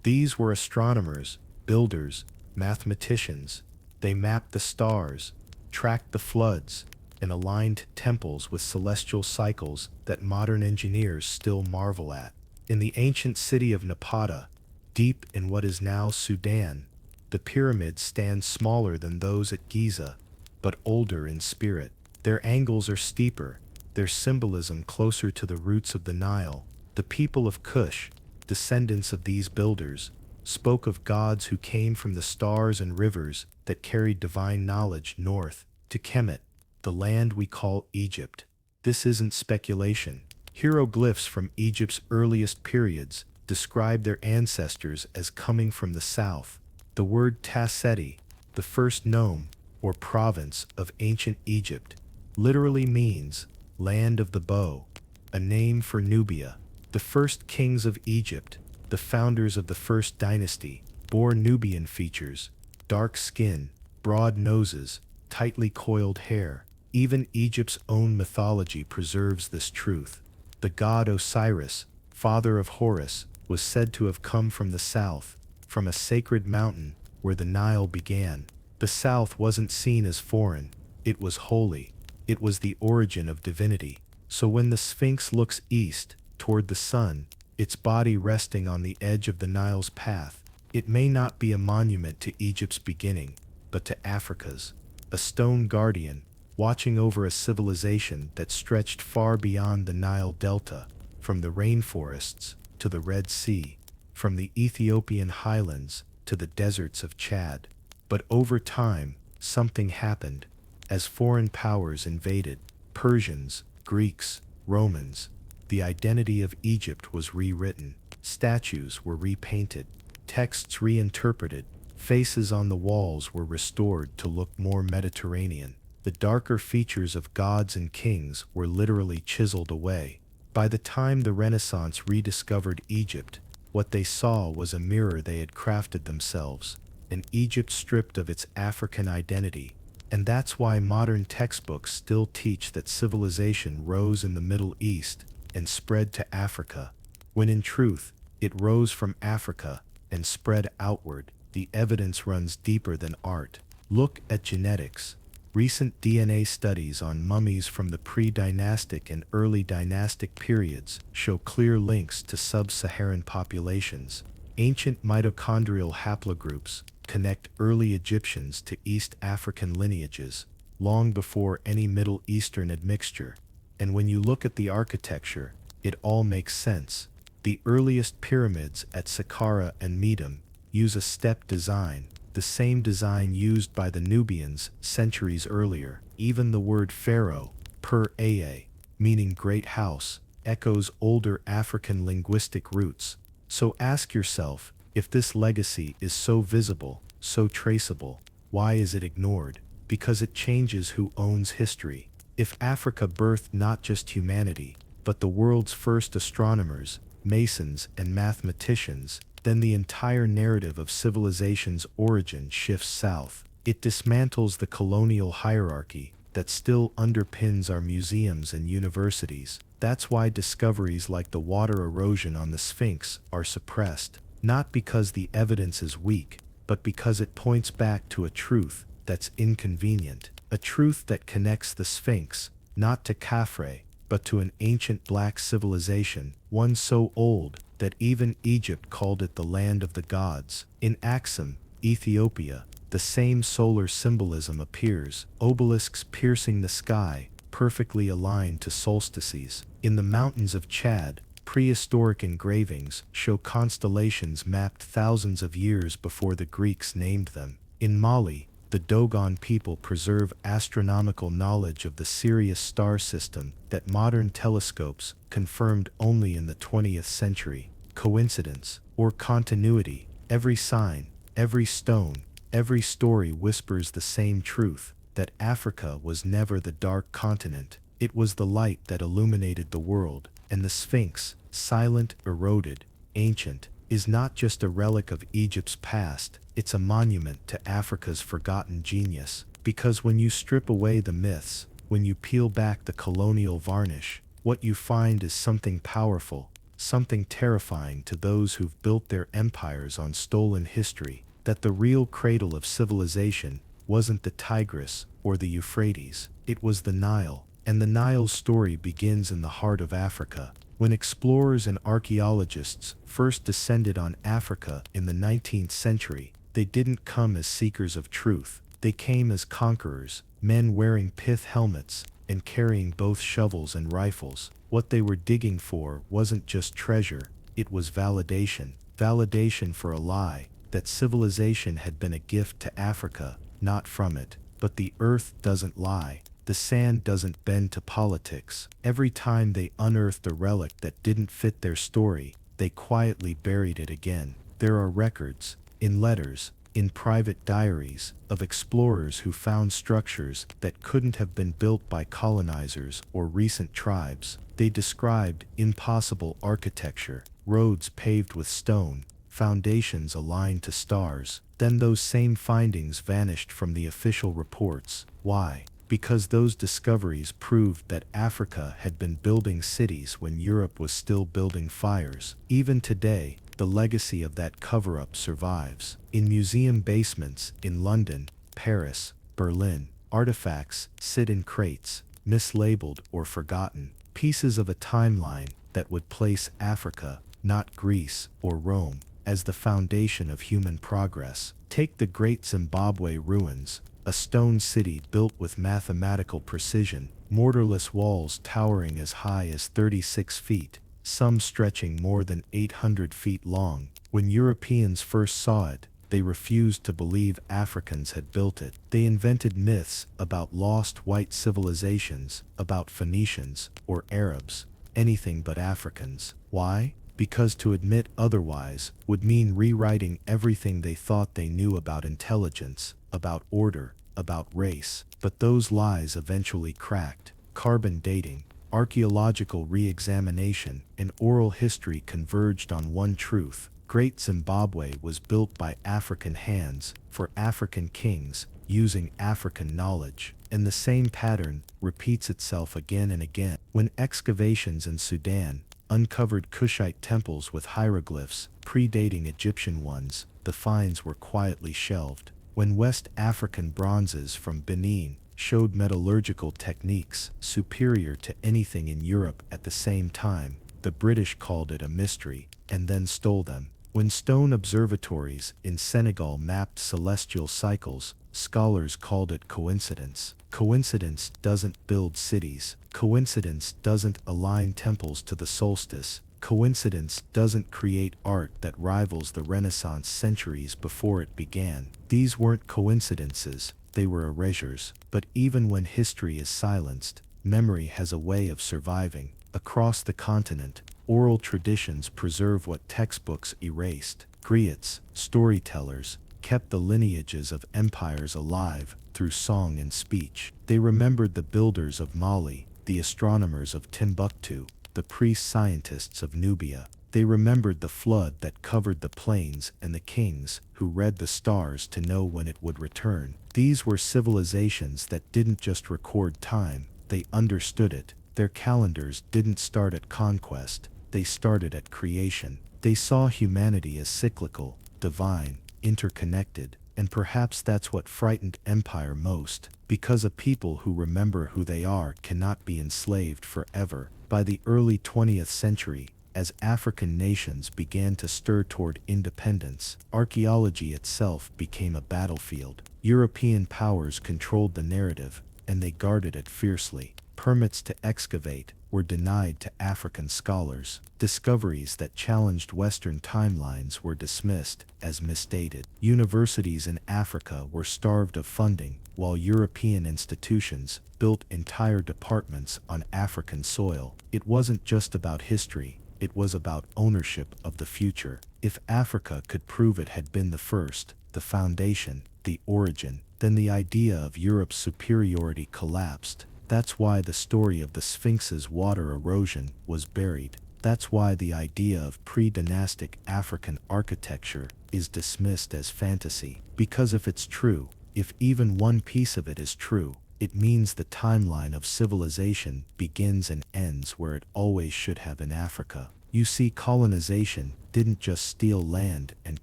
These were astronomers, builders, mathematicians. They mapped the stars, tracked the floods, and aligned temples with celestial cycles that modern engineers still marvel at. In the ancient city of Napata, deep in what is now Sudan, the pyramids stand smaller than those at Giza, but older in spirit. Their angles are steeper, their symbolism closer to the roots of the Nile. The people of Kush, descendants of these builders, spoke of gods who came from the stars and rivers that carried divine knowledge north to Kemet, the land we call Egypt. This isn't speculation. Hieroglyphs from Egypt's earliest periods describe their ancestors as coming from the south. The word Tasseti, the first nome, or province of ancient Egypt, literally means land of the bow, a name for Nubia. The first kings of Egypt, the founders of the first dynasty, bore Nubian features: dark skin, broad noses, tightly coiled hair. Even Egypt's own mythology preserves this truth. The god Osiris, father of Horus, was said to have come from the south, from a sacred mountain where the Nile began. The south wasn't seen as foreign, it was holy. It was the origin of divinity. So when the Sphinx looks east, toward the sun, its body resting on the edge of the Nile's path, it may not be a monument to Egypt's beginning, but to Africa's. A stone guardian, watching over a civilization that stretched far beyond the Nile Delta, from the rainforests to the Red Sea, from the Ethiopian highlands to the deserts of Chad. But over time, something happened. As foreign powers invaded, Persians, Greeks, Romans, the identity of Egypt was rewritten. Statues were repainted, texts reinterpreted, faces on the walls were restored to look more Mediterranean. The darker features of gods and kings were literally chiseled away. By the time the Renaissance rediscovered Egypt, what they saw was a mirror they had crafted themselves, an Egypt stripped of its African identity. And that's why modern textbooks still teach that civilization rose in the Middle East and spread to Africa, when in truth, it rose from Africa and spread outward. The evidence runs deeper than art. Look at genetics. Recent DNA studies on mummies from the pre-dynastic and early dynastic periods show clear links to sub-Saharan populations. Ancient mitochondrial haplogroups connect early Egyptians to East African lineages, long before any Middle Eastern admixture. And when you look at the architecture, it all makes sense. The earliest pyramids at Saqqara and Medum use a step design, the same design used by the Nubians centuries earlier. Even the word pharaoh, per-aa, meaning great house, echoes older African linguistic roots. So ask yourself, if this legacy is so visible, so traceable, why is it ignored? Because it changes who owns history. If Africa birthed not just humanity, but the world's first astronomers, masons, and mathematicians, then the entire narrative of civilization's origin shifts south. It dismantles the colonial hierarchy that still underpins our museums and universities. That's why discoveries like the water erosion on the Sphinx are suppressed, not because the evidence is weak, but because it points back to a truth that's inconvenient, a truth that connects the Sphinx, not to Khafre, but to an ancient black civilization, one so old that even Egypt called it the land of the gods. In Aksum, Ethiopia, the same solar symbolism appears, obelisks piercing the sky, perfectly aligned to solstices. In the mountains of Chad, prehistoric engravings show constellations mapped thousands of years before the Greeks named them. In Mali, the Dogon people preserve astronomical knowledge of the Sirius star system that modern telescopes confirmed only in the 20th century. Coincidence or continuity? Every sign, every stone, every story whispers the same truth, that Africa was never the dark continent. It was the light that illuminated the world. And the Sphinx, silent, eroded, ancient, is not just a relic of Egypt's past, it's a monument to Africa's forgotten genius. Because when you strip away the myths, when you peel back the colonial varnish, what you find is something powerful, something terrifying to those who've built their empires on stolen history, that the real cradle of civilization wasn't the Tigris or the Euphrates, it was the Nile. And the Nile's story begins in the heart of Africa. When explorers and archaeologists first descended on Africa in the 19th century, they didn't come as seekers of truth. They came as conquerors, men wearing pith helmets and carrying both shovels and rifles. What they were digging for wasn't just treasure, it was validation. Validation for a lie, that civilization had been a gift to Africa, not from it. But the earth doesn't lie. The sand doesn't bend to politics. Every time they unearthed a relic that didn't fit their story, they quietly buried it again. There are records, in letters, in private diaries, of explorers who found structures that couldn't have been built by colonizers or recent tribes. They described impossible architecture, roads paved with stone, foundations aligned to stars. Then those same findings vanished from the official reports. Why? Because those discoveries proved that Africa had been building cities when Europe was still building fires. Even today, the legacy of that cover-up survives. In museum basements in London, Paris, Berlin, artifacts sit in crates, mislabeled or forgotten, pieces of a timeline that would place Africa, not Greece or Rome, as the foundation of human progress. Take the Great Zimbabwe ruins, a stone city built with mathematical precision, mortarless walls towering as high as 36 feet, some stretching more than 800 feet long. When Europeans first saw it, they refused to believe Africans had built it. They invented myths about lost white civilizations, about Phoenicians or Arabs, anything but Africans. Why? Because to admit otherwise would mean rewriting everything they thought they knew about intelligence, about order, about race. But those lies eventually cracked. Carbon dating, archaeological re-examination, and oral history converged on one truth. Great Zimbabwe was built by African hands, for African kings, using African knowledge. And the same pattern repeats itself again and again. When excavations in Sudan uncovered Kushite temples with hieroglyphs, predating Egyptian ones, the finds were quietly shelved. When West African bronzes from Benin showed metallurgical techniques superior to anything in Europe at the same time, the British called it a mystery, and then stole them. When stone observatories in Senegal mapped celestial cycles, scholars called it coincidence. Coincidence doesn't build cities. Coincidence doesn't align temples to the solstice. Coincidence doesn't create art that rivals the Renaissance centuries before it began. These weren't coincidences, they were erasures. But even when history is silenced, memory has a way of surviving. Across the continent, oral traditions preserve what textbooks erased. Griots, storytellers, kept the lineages of empires alive through song and speech. They remembered the builders of Mali, the astronomers of Timbuktu, the priest-scientists of Nubia. They remembered the flood that covered the plains and the kings who read the stars to know when it would return. These were civilizations that didn't just record time, they understood it. Their calendars didn't start at conquest, they started at creation. They saw humanity as cyclical, divine, interconnected, and perhaps that's what frightened empire most, because a people who remember who they are cannot be enslaved forever. By the early 20th century, as African nations began to stir toward independence, archaeology itself became a battlefield. European powers controlled the narrative, and they guarded it fiercely. Permits to excavate were denied to African scholars. Discoveries that challenged Western timelines were dismissed as misdated. Universities in Africa were starved of funding, while European institutions built entire departments on African soil. It wasn't just about history, it was about ownership of the future. If Africa could prove it had been the first, the foundation, the origin, then the idea of Europe's superiority collapsed. That's why the story of the Sphinx's water erosion was buried. That's why the idea of pre-dynastic African architecture is dismissed as fantasy. Because if it's true, if even one piece of it is true, it means the timeline of civilization begins and ends where it always should have in Africa. You see, colonization didn't just steal land and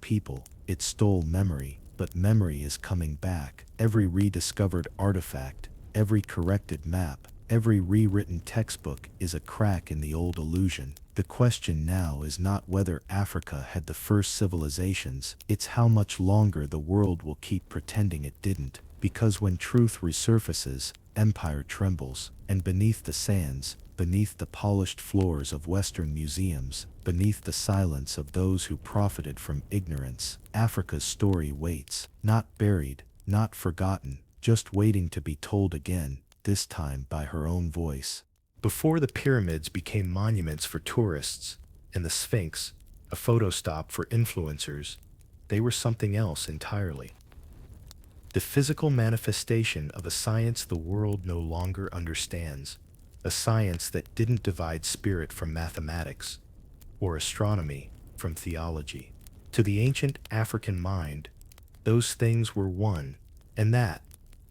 people, it stole memory. but memory is coming back. Every rediscovered artifact, every corrected map, every rewritten textbook is a crack in the old illusion. The question now is not whether Africa had the first civilizations, it's how much longer the world will keep pretending it didn't. Because when truth resurfaces, empire trembles, and beneath the sands, beneath the polished floors of Western museums, beneath the silence of those who profited from ignorance, Africa's story waits, not buried, not forgotten, just waiting to be told again, this time by her own voice. Before the pyramids became monuments for tourists, and the Sphinx, a photo stop for influencers, they were something else entirely. The physical manifestation of a science the world no longer understands, a science that didn't divide spirit from mathematics, or astronomy from theology. To the ancient African mind, those things were one, and that,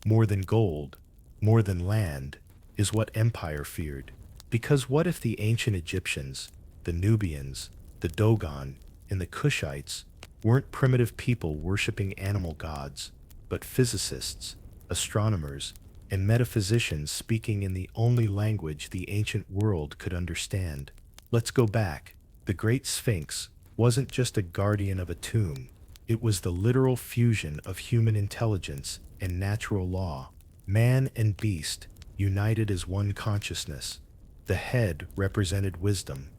more than gold, more than land, is what empire feared. Because what if the ancient Egyptians, the Nubians, the Dogon, and the Kushites weren't primitive people worshipping animal gods, but physicists, astronomers, and metaphysicians speaking in the only language the ancient world could understand? Let's go back. The Great Sphinx wasn't just a guardian of a tomb. It was the literal fusion of human intelligence and natural law. Man and beast united as one consciousness. The head represented wisdom,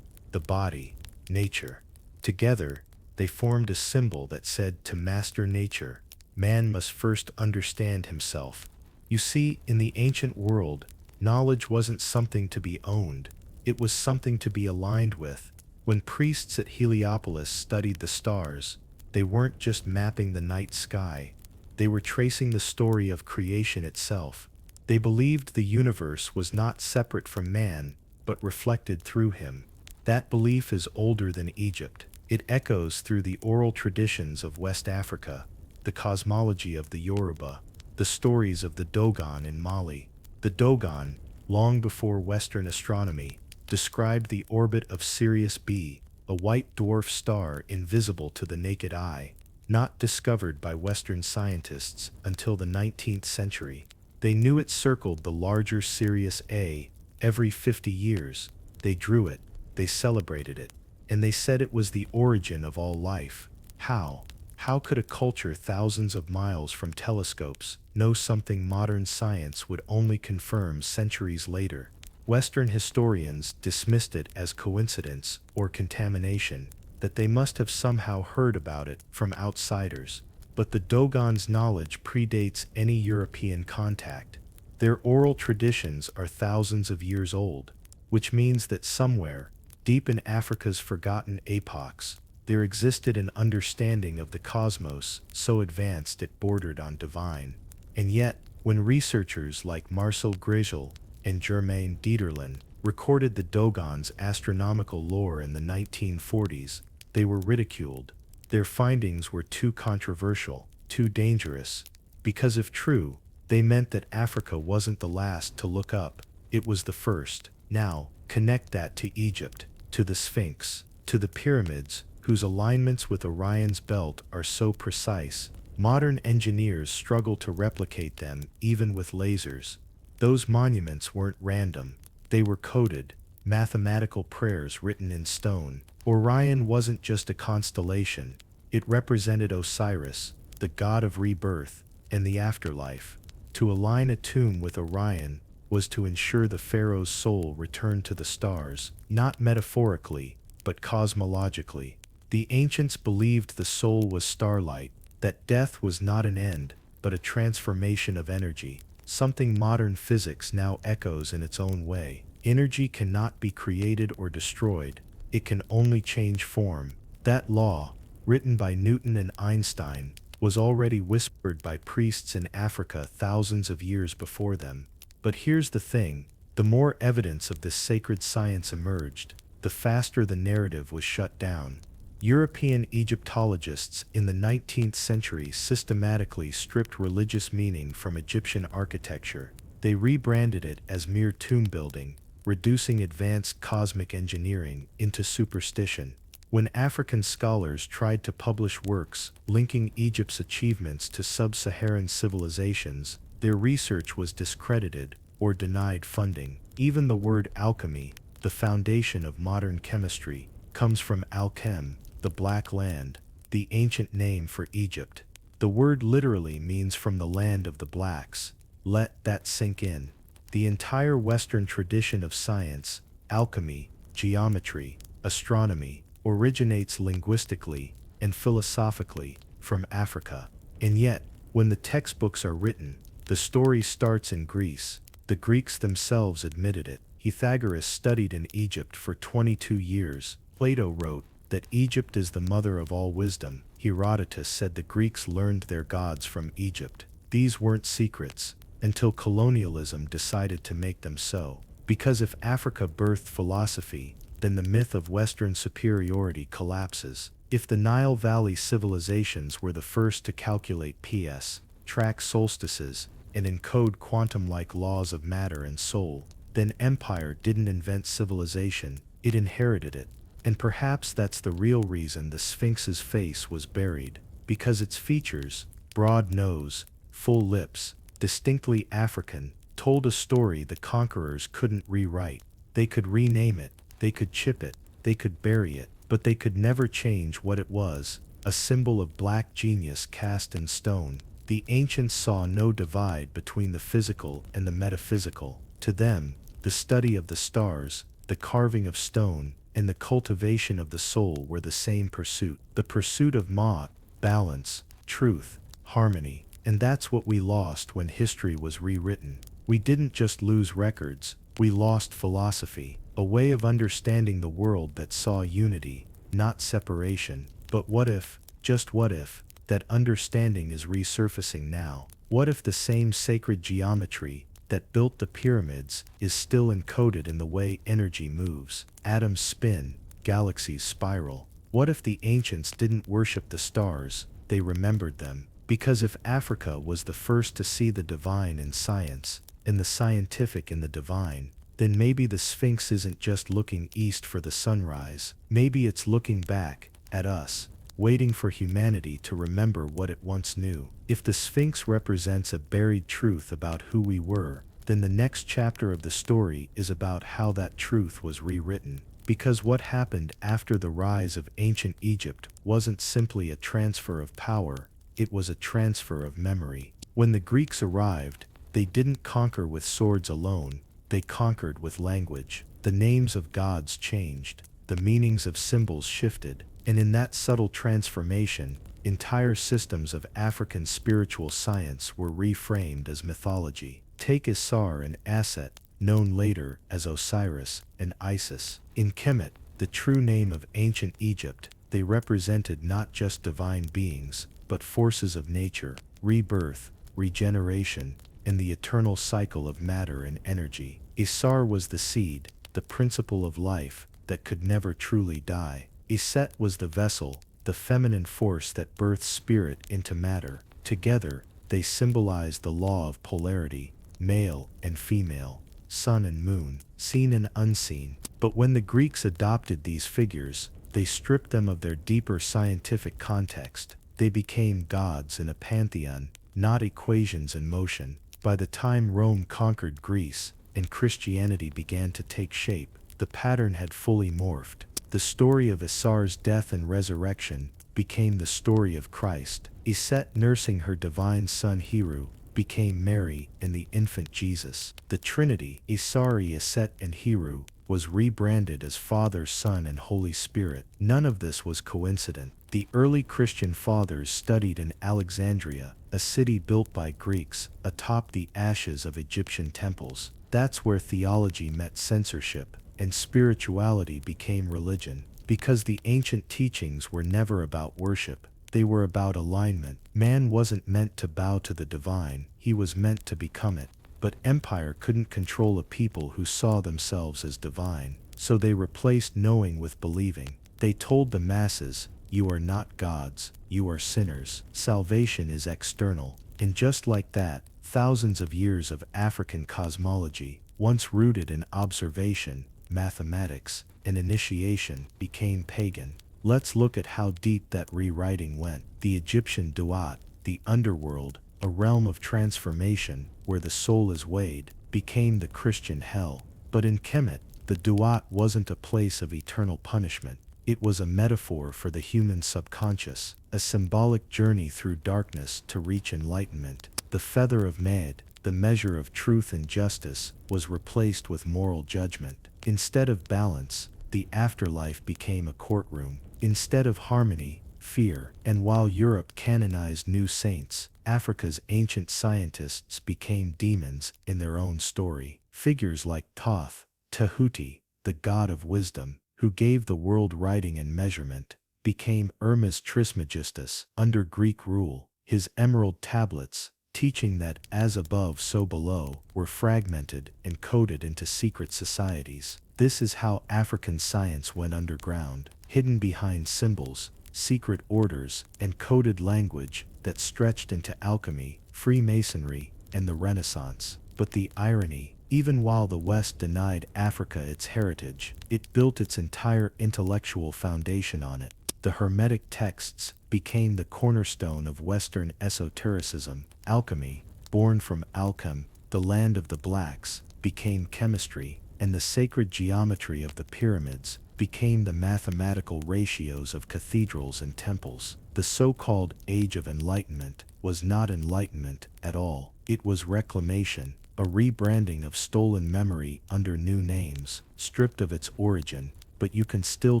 the body, nature. Together, they formed a symbol that said to master nature, man must first understand himself. You see, in the ancient world, knowledge wasn't something to be owned, it was something to be aligned with. When priests at Heliopolis studied the stars, they weren't just mapping the night sky, they were tracing the story of creation itself. They believed the universe was not separate from man, but reflected through him. That belief is older than Egypt. It echoes through the oral traditions of West Africa, the cosmology of the Yoruba, the stories of the Dogon in Mali. The Dogon, long before Western astronomy, described the orbit of Sirius B, a white dwarf star invisible to the naked eye, not discovered by Western scientists until the 19th century. They knew it circled the larger Sirius A every 50 years. They drew it, they celebrated it, and they said it was the origin of all life. How? How could a culture thousands of miles from telescopes know something modern science would only confirm centuries later? Western historians dismissed it as coincidence or contamination, that they must have somehow heard about it from outsiders. But the Dogon's knowledge predates any European contact. Their oral traditions are thousands of years old, which means that somewhere, deep in Africa's forgotten epochs, there existed an understanding of the cosmos so advanced it bordered on divine. And yet, when researchers like Marcel Grigel and Germain Dieterlen recorded the Dogon's astronomical lore in the 1940s, they were ridiculed. Their findings were too controversial, too dangerous, because if true, they meant that Africa wasn't the last to look up, it was the first. Now, connect that to Egypt, to the Sphinx, to the pyramids, whose alignments with Orion's belt are so precise, modern engineers struggle to replicate them even with lasers. Those monuments weren't random, they were coded, mathematical prayers written in stone. Orion wasn't just a constellation, it represented Osiris, the god of rebirth, and the afterlife. To align a tomb with Orion was to ensure the pharaoh's soul returned to the stars, not metaphorically, but cosmologically. The ancients believed the soul was starlight, that death was not an end, but a transformation of energy, something modern physics now echoes in its own way. Energy cannot be created or destroyed, it can only change form. That law, written by Newton and Einstein, was already whispered by priests in Africa thousands of years before them. But here's the thing, the more evidence of this sacred science emerged, the faster the narrative was shut down. European Egyptologists in the 19th century systematically stripped religious meaning from Egyptian architecture. They rebranded it as mere tomb building, reducing advanced cosmic engineering into superstition. When African scholars tried to publish works linking Egypt's achievements to sub-Saharan civilizations, their research was discredited or denied funding. Even the word alchemy, the foundation of modern chemistry, comes from Alchem, the Black Land, the ancient name for Egypt. The word literally means from the land of the blacks. Let that sink in. The entire Western tradition of science, alchemy, geometry, astronomy, originates linguistically and philosophically from Africa. And yet, when the textbooks are written, the story starts in Greece. The Greeks themselves admitted it. Pythagoras studied in Egypt for 22 years. Plato wrote that Egypt is the mother of all wisdom. Herodotus said the Greeks learned their gods from Egypt. These weren't secrets until colonialism decided to make them so. Because if Africa birthed philosophy, then the myth of Western superiority collapses. If the Nile Valley civilizations were the first to calculate PS, track solstices, and encode quantum-like laws of matter and soul, then empire didn't invent civilization, it inherited it. And perhaps that's the real reason the Sphinx's face was buried, because its features, broad nose, full lips, distinctly African, told a story the conquerors couldn't rewrite. They could rename it, they could chip it, they could bury it, but they could never change what it was, a symbol of black genius cast in stone. The ancients saw no divide between the physical and the metaphysical. To them, the study of the stars, the carving of stone, and the cultivation of the soul were the same pursuit. The pursuit of Ma, balance, truth, harmony. And that's what we lost when history was rewritten. We didn't just lose records, we lost philosophy, a way of understanding the world that saw unity, not separation. But what if, just what if, that understanding is resurfacing now? What if the same sacred geometry that built the pyramids is still encoded in the way energy moves? Atoms spin, galaxies spiral. What if the ancients didn't worship the stars, they remembered them? Because if Africa was the first to see the divine in science, and the scientific in the divine, then maybe the Sphinx isn't just looking east for the sunrise. Maybe it's looking back at us, waiting for humanity to remember what it once knew. If the Sphinx represents a buried truth about who we were, then the next chapter of the story is about how that truth was rewritten. Because what happened after the rise of ancient Egypt wasn't simply a transfer of power, it was a transfer of memory. When the Greeks arrived, they didn't conquer with swords alone, they conquered with language. The names of gods changed, the meanings of symbols shifted, and in that subtle transformation, entire systems of African spiritual science were reframed as mythology. Take Isar and Aset, known later as Osiris and Isis. In Kemet, the true name of ancient Egypt, they represented not just divine beings, but forces of nature, rebirth, regeneration, and the eternal cycle of matter and energy. Isar was the seed, the principle of life, that could never truly die. Iset was the vessel, the feminine force that births spirit into matter. Together, they symbolized the law of polarity, male and female, sun and moon, seen and unseen. But when the Greeks adopted these figures, they stripped them of their deeper scientific context. They became gods in a pantheon, not equations in motion. By the time Rome conquered Greece and Christianity began to take shape, the pattern had fully morphed. The story of Isar's death and resurrection became the story of Christ. Iset, nursing her divine son Hiru, became Mary and the infant Jesus. The Trinity, Isari, Iset, and Hiru, was rebranded as Father, Son, and Holy Spirit. None of this was coincident. The early Christian fathers studied in Alexandria, a city built by Greeks, atop the ashes of Egyptian temples. That's where theology met censorship, and spirituality became religion. Because the ancient teachings were never about worship, they were about alignment. Man wasn't meant to bow to the divine, he was meant to become it. But empire couldn't control a people who saw themselves as divine, so they replaced knowing with believing. They told the masses, "You are not gods, you are sinners. Salvation is external." And just like that, thousands of years of African cosmology, once rooted in observation, mathematics, and initiation, became pagan. Let's look at how deep that rewriting went. The Egyptian Duat, the underworld, a realm of transformation where the soul is weighed, became the Christian hell. But in Kemet, the Duat wasn't a place of eternal punishment. It was a metaphor for the human subconscious, a symbolic journey through darkness to reach enlightenment. The feather of Med, the measure of truth and justice, was replaced with moral judgment. Instead of balance, the afterlife became a courtroom. Instead of harmony, fear. And while Europe canonized new saints, Africa's ancient scientists became demons in their own story. Figures like Thoth, Tahuti, the god of wisdom, who gave the world writing and measurement, became Hermes Trismegistus under Greek rule. His emerald tablets, teaching that as above so below, were fragmented and coded into secret societies. This is how African science went underground, hidden behind symbols, secret orders, and coded language that stretched into alchemy, Freemasonry, and the Renaissance. But the irony, even while the West denied Africa its heritage, it built its entire intellectual foundation on it. The Hermetic texts became the cornerstone of Western esotericism. Alchemy, born from Alchem, the land of the blacks, became chemistry, and the sacred geometry of the pyramids became the mathematical ratios of cathedrals and temples. The so-called Age of Enlightenment was not enlightenment at all. It was reclamation, a rebranding of stolen memory under new names, stripped of its origin, but you can still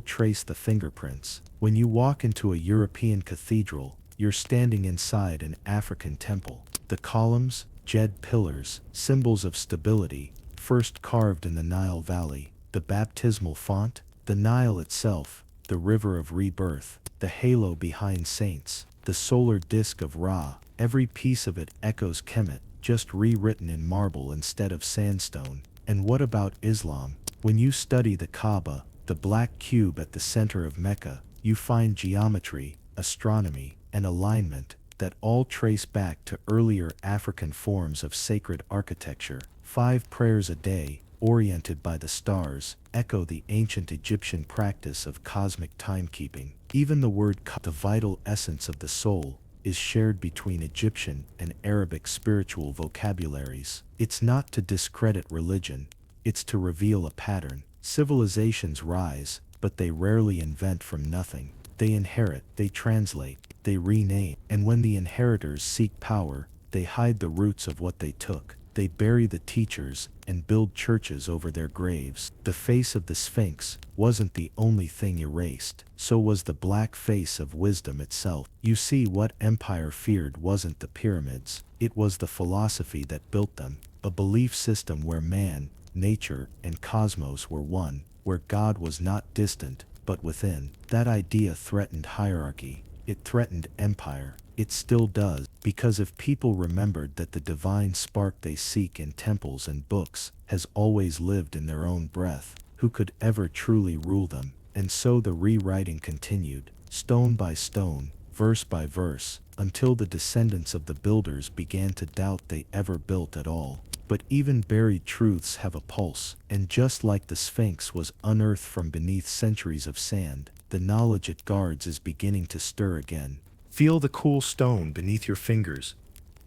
trace the fingerprints. When you walk into a European cathedral, you're standing inside an African temple. The columns, jed pillars, symbols of stability, first carved in the Nile Valley. The baptismal font, the Nile itself, the river of rebirth, the halo behind saints, the solar disk of Ra, every piece of it echoes Kemet, just rewritten in marble instead of sandstone. And what about Islam? When you study the Kaaba, the black cube at the center of Mecca, you find geometry, astronomy, and alignment that all trace back to earlier African forms of sacred architecture. 5 prayers a day, oriented by the stars, echo the ancient Egyptian practice of cosmic timekeeping. Even the word ka, the vital essence of the soul, is shared between Egyptian and Arabic spiritual vocabularies. It's not to discredit religion, it's to reveal a pattern. Civilizations rise, but they rarely invent from nothing. They inherit, they translate, they rename, and when the inheritors seek power, they hide the roots of what they took. They bury the teachers and build churches over their graves. The face of the Sphinx wasn't the only thing erased, so was the black face of wisdom itself. You see, what empire feared wasn't the pyramids, it was the philosophy that built them, a belief system where man, nature, and cosmos were one, where God was not distant, but within. That idea threatened hierarchy, it threatened empire. It still does, because if people remembered that the divine spark they seek in temples and books has always lived in their own breath, who could ever truly rule them? And so the rewriting continued, stone by stone, verse by verse, until the descendants of the builders began to doubt they ever built at all. But even buried truths have a pulse, and just like the Sphinx was unearthed from beneath centuries of sand, the knowledge it guards is beginning to stir again. Feel the cool stone beneath your fingers,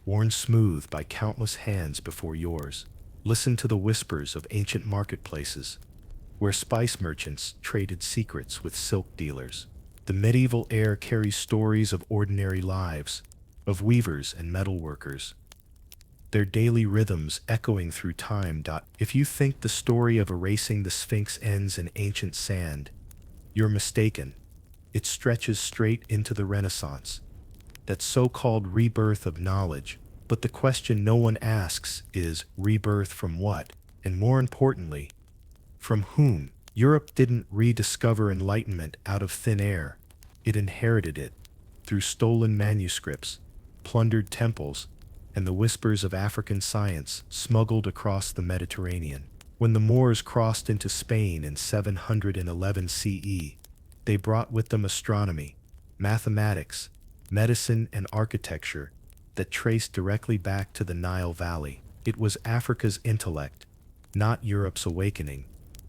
worn smooth by countless hands before yours. Listen to the whispers of ancient marketplaces, where spice merchants traded secrets with silk dealers. The medieval air carries stories of ordinary lives, of weavers and metalworkers, their daily rhythms echoing through time. If you think the story of erasing the Sphinx ends in ancient sand, you're mistaken. It stretches straight into the Renaissance, that so-called rebirth of knowledge. But the question no one asks is, rebirth from what? And more importantly, from whom? Europe didn't rediscover enlightenment out of thin air. It inherited it through stolen manuscripts, plundered temples, and the whispers of African science smuggled across the Mediterranean. When the Moors crossed into Spain in 711 CE, they brought with them astronomy, mathematics, medicine, and architecture that traced directly back to the Nile Valley. It was Africa's intellect, not Europe's awakening,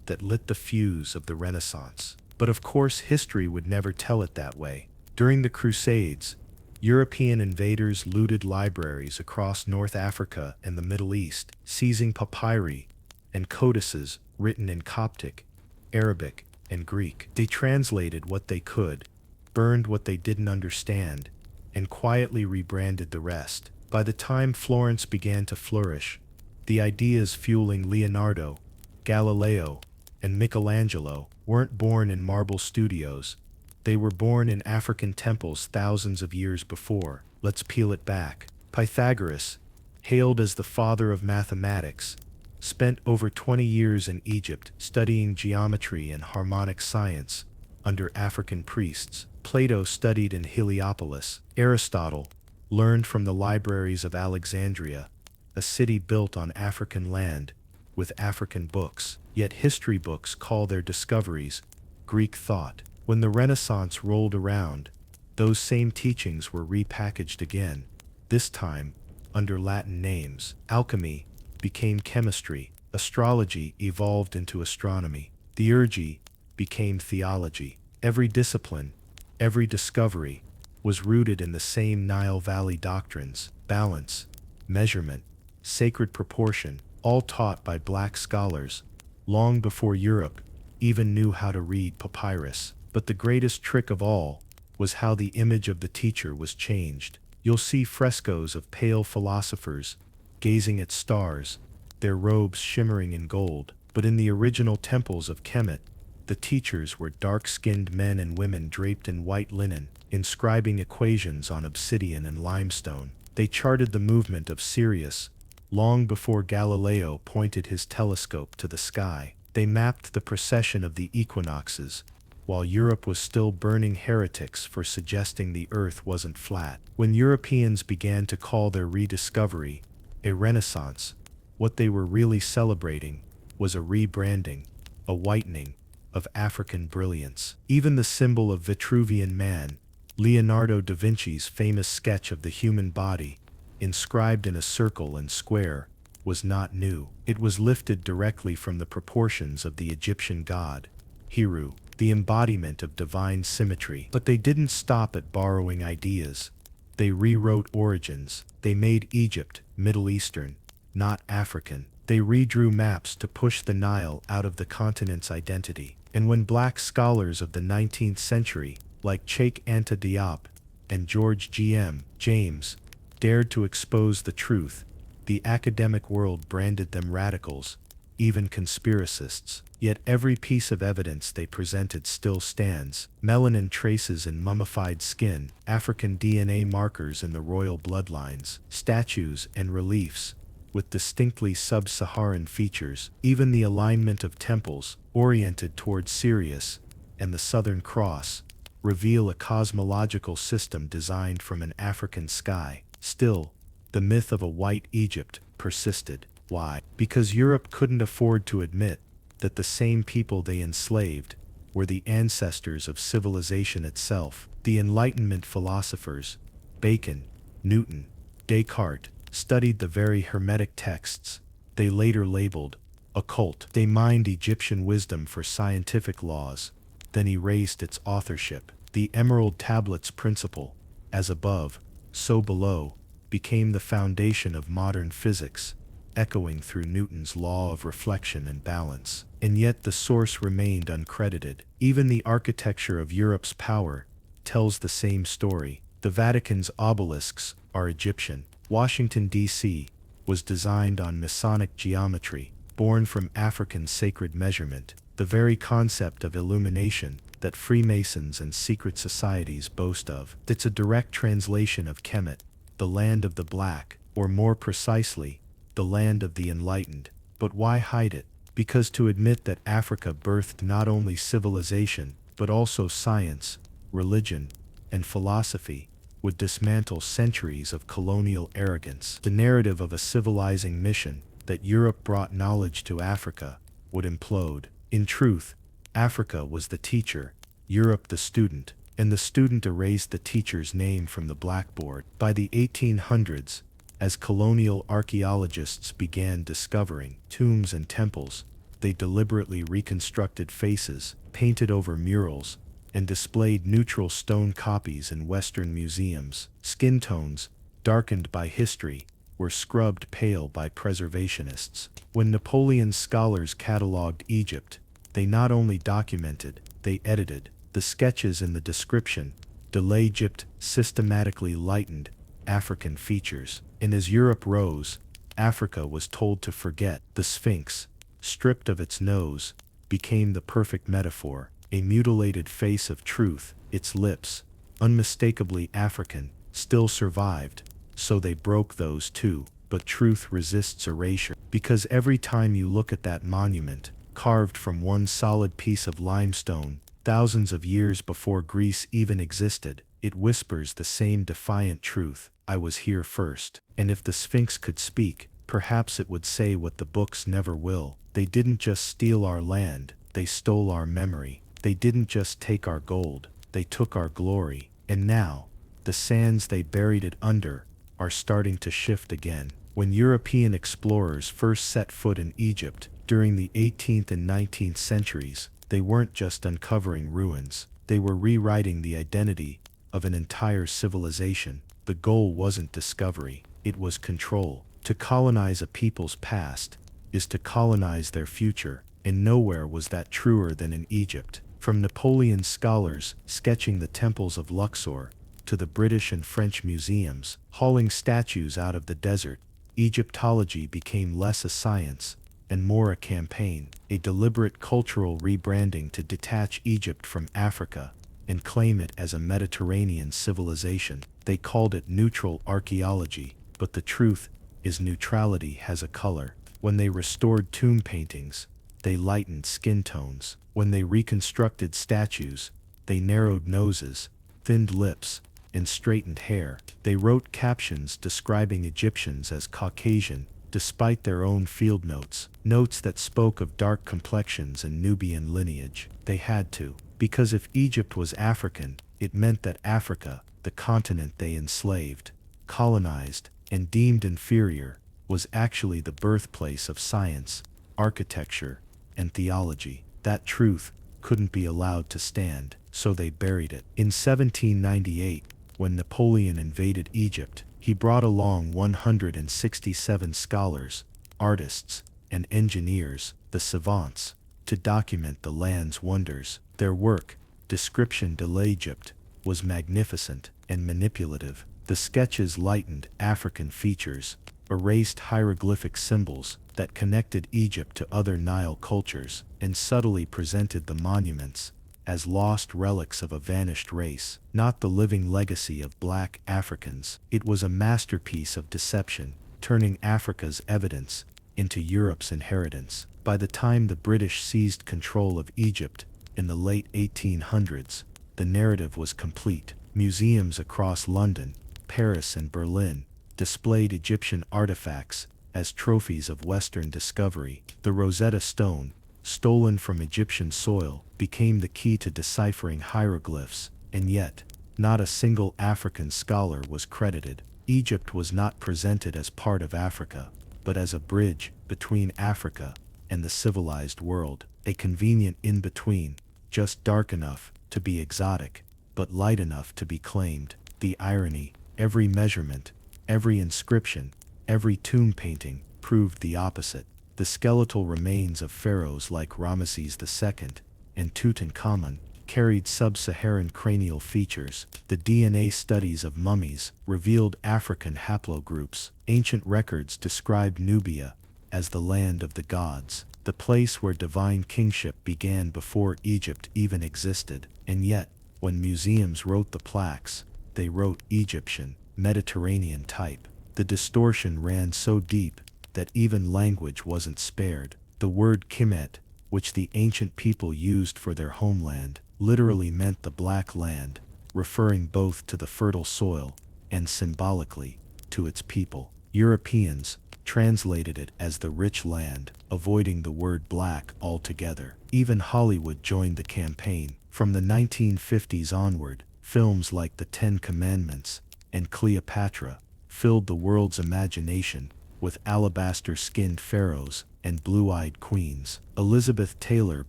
that lit the fuse of the Renaissance. But of course, history would never tell it that way. During the Crusades, European invaders looted libraries across North Africa and the Middle East, seizing papyri and codices written in Coptic, Arabic, and Greek. They translated what they could, burned what they didn't understand, and quietly rebranded the rest. By the time Florence began to flourish, the ideas fueling Leonardo, Galileo, and Michelangelo weren't born in marble studios. They were born in African temples thousands of years before. Let's peel it back. Pythagoras, hailed as the father of mathematics, spent over 20 years in Egypt studying geometry and harmonic science under African priests. Plato studied in Heliopolis. Aristotle learned from the libraries of Alexandria, a city built on African land with African books. Yet history books call their discoveries Greek thought. When the Renaissance rolled around, those same teachings were repackaged again, this time under Latin names. Alchemy became chemistry, astrology evolved into astronomy, theurgy became theology. Every discipline, every discovery was rooted in the same Nile Valley doctrines: balance, measurement, sacred proportion, all taught by black scholars long before Europe even knew how to read papyrus. But the greatest trick of all was how the image of the teacher was changed. You'll see frescoes of pale philosophers gazing at stars, their robes shimmering in gold. But in the original temples of Kemet, the teachers were dark-skinned men and women draped in white linen, inscribing equations on obsidian and limestone. They charted the movement of Sirius long before Galileo pointed his telescope to the sky. They mapped the precession of the equinoxes, while Europe was still burning heretics for suggesting the Earth wasn't flat. When Europeans began to call their rediscovery a Renaissance, what they were really celebrating was a rebranding, a whitening of African brilliance. Even the symbol of Vitruvian man, Leonardo da Vinci's famous sketch of the human body, inscribed in a circle and square, was not new. It was lifted directly from the proportions of the Egyptian god, Heru, the embodiment of divine symmetry. But they didn't stop at borrowing ideas. They rewrote origins. They made Egypt Middle Eastern, not African. They redrew maps to push the Nile out of the continent's identity. And when black scholars of the 19th century, like Cheikh Anta Diop and George G.M. James, dared to expose the truth, the academic world branded them radicals, even conspiracists. Yet every piece of evidence they presented still stands: melanin traces in mummified skin, African DNA markers in the royal bloodlines, statues and reliefs with distinctly sub-Saharan features. Even the alignment of temples, oriented towards Sirius and the Southern Cross, reveal a cosmological system designed from an African sky. Still, the myth of a white Egypt persisted. Why? Because Europe couldn't afford to admit that the same people they enslaved were the ancestors of civilization itself. The Enlightenment philosophers, Bacon, Newton, Descartes, studied the very Hermetic texts they later labeled occult. They mined Egyptian wisdom for scientific laws, then erased its authorship. The Emerald Tablets principle, as above, so below, became the foundation of modern physics, echoing through Newton's law of reflection and balance. And yet the source remained uncredited. Even the architecture of Europe's power tells the same story. The Vatican's obelisks are Egyptian. Washington, D.C. was designed on Masonic geometry, born from African sacred measurement. The very concept of illumination that Freemasons and secret societies boast of. It's a direct translation of Kemet, the land of the black, or more precisely, the land of the enlightened. But why hide it? Because to admit that Africa birthed not only civilization, but also science, religion, and philosophy, would dismantle centuries of colonial arrogance. The narrative of a civilizing mission that Europe brought knowledge to Africa would implode. In truth, Africa was the teacher, Europe the student, and the student erased the teacher's name from the blackboard. By the 1800s, as colonial archaeologists began discovering tombs and temples They deliberately reconstructed faces, painted over murals, and displayed neutral stone copies in Western museums. Skin tones, darkened by history, were scrubbed pale by preservationists. When Napoleon's scholars catalogued Egypt, they not only documented, they edited. The sketches in the description, de l'Egypte, systematically lightened African features. And as Europe rose, Africa was told to forget. The Sphinx, stripped of its nose, became the perfect metaphor, a mutilated face of truth. Its lips, unmistakably African, still survived, so they broke those too. But truth resists erasure, because every time you look at that monument, carved from one solid piece of limestone, thousands of years before Greece even existed, it whispers the same defiant truth: I was here first. And if the Sphinx could speak, perhaps it would say what the books never will. They didn't just steal our land, they stole our memory. They didn't just take our gold, they took our glory. And now, the sands they buried it under are starting to shift again. When European explorers first set foot in Egypt during the 18th and 19th centuries, they weren't just uncovering ruins, they were rewriting the identity of an entire civilization. The goal wasn't discovery, it was control. To colonize a people's past is to colonize their future, and nowhere was that truer than in Egypt. From Napoleon's scholars sketching the temples of Luxor, to the British and French museums hauling statues out of the desert, Egyptology became less a science and more a campaign, a deliberate cultural rebranding to detach Egypt from Africa and claim it as a Mediterranean civilization. They called it neutral archaeology, but the truth is neutrality has a color. When they restored tomb paintings, they lightened skin tones. When they reconstructed statues, they narrowed noses, thinned lips, and straightened hair. They wrote captions describing Egyptians as Caucasian, despite their own field notes, notes that spoke of dark complexions and Nubian lineage. They had to, because if Egypt was African, it meant that Africa, the continent they enslaved, colonized, and deemed inferior, was actually the birthplace of science, architecture, and theology. That truth couldn't be allowed to stand, so they buried it. In 1798, when Napoleon invaded Egypt, he brought along 167 scholars, artists, and engineers, the savants, to document the land's wonders. Their work, Description de l'Egypte, was magnificent and manipulative. The sketches lightened African features, erased hieroglyphic symbols that connected Egypt to other Nile cultures, and subtly presented the monuments as lost relics of a vanished race, not the living legacy of black Africans. It was a masterpiece of deception, turning Africa's evidence into Europe's inheritance. By the time the British seized control of Egypt in the late 1800s, the narrative was complete. Museums across London, Paris, and Berlin displayed Egyptian artifacts as trophies of Western discovery. The Rosetta Stone, stolen from Egyptian soil, became the key to deciphering hieroglyphs, and yet, not a single African scholar was credited. Egypt was not presented as part of Africa, but as a bridge between Africa and the civilized world, a convenient in-between, just dark enough to be exotic, but light enough to be claimed. The irony, every measurement, every inscription, every tomb painting proved the opposite. The skeletal remains of pharaohs like Ramesses II and Tutankhamun carried sub-Saharan cranial features. The DNA studies of mummies revealed African haplogroups. Ancient records described Nubia as the land of the gods, the place where divine kingship began before Egypt even existed. And yet, when museums wrote the plaques, they wrote Egyptian, Mediterranean type. The distortion ran so deep that even language wasn't spared. The word Kemet, which the ancient people used for their homeland, literally meant the black land, referring both to the fertile soil and symbolically to its people. Europeans translated it as the rich land, avoiding the word black altogether. Even Hollywood joined the campaign. From the 1950s onward, films like The Ten Commandments and Cleopatra filled the world's imagination with alabaster-skinned pharaohs and blue-eyed queens. Elizabeth Taylor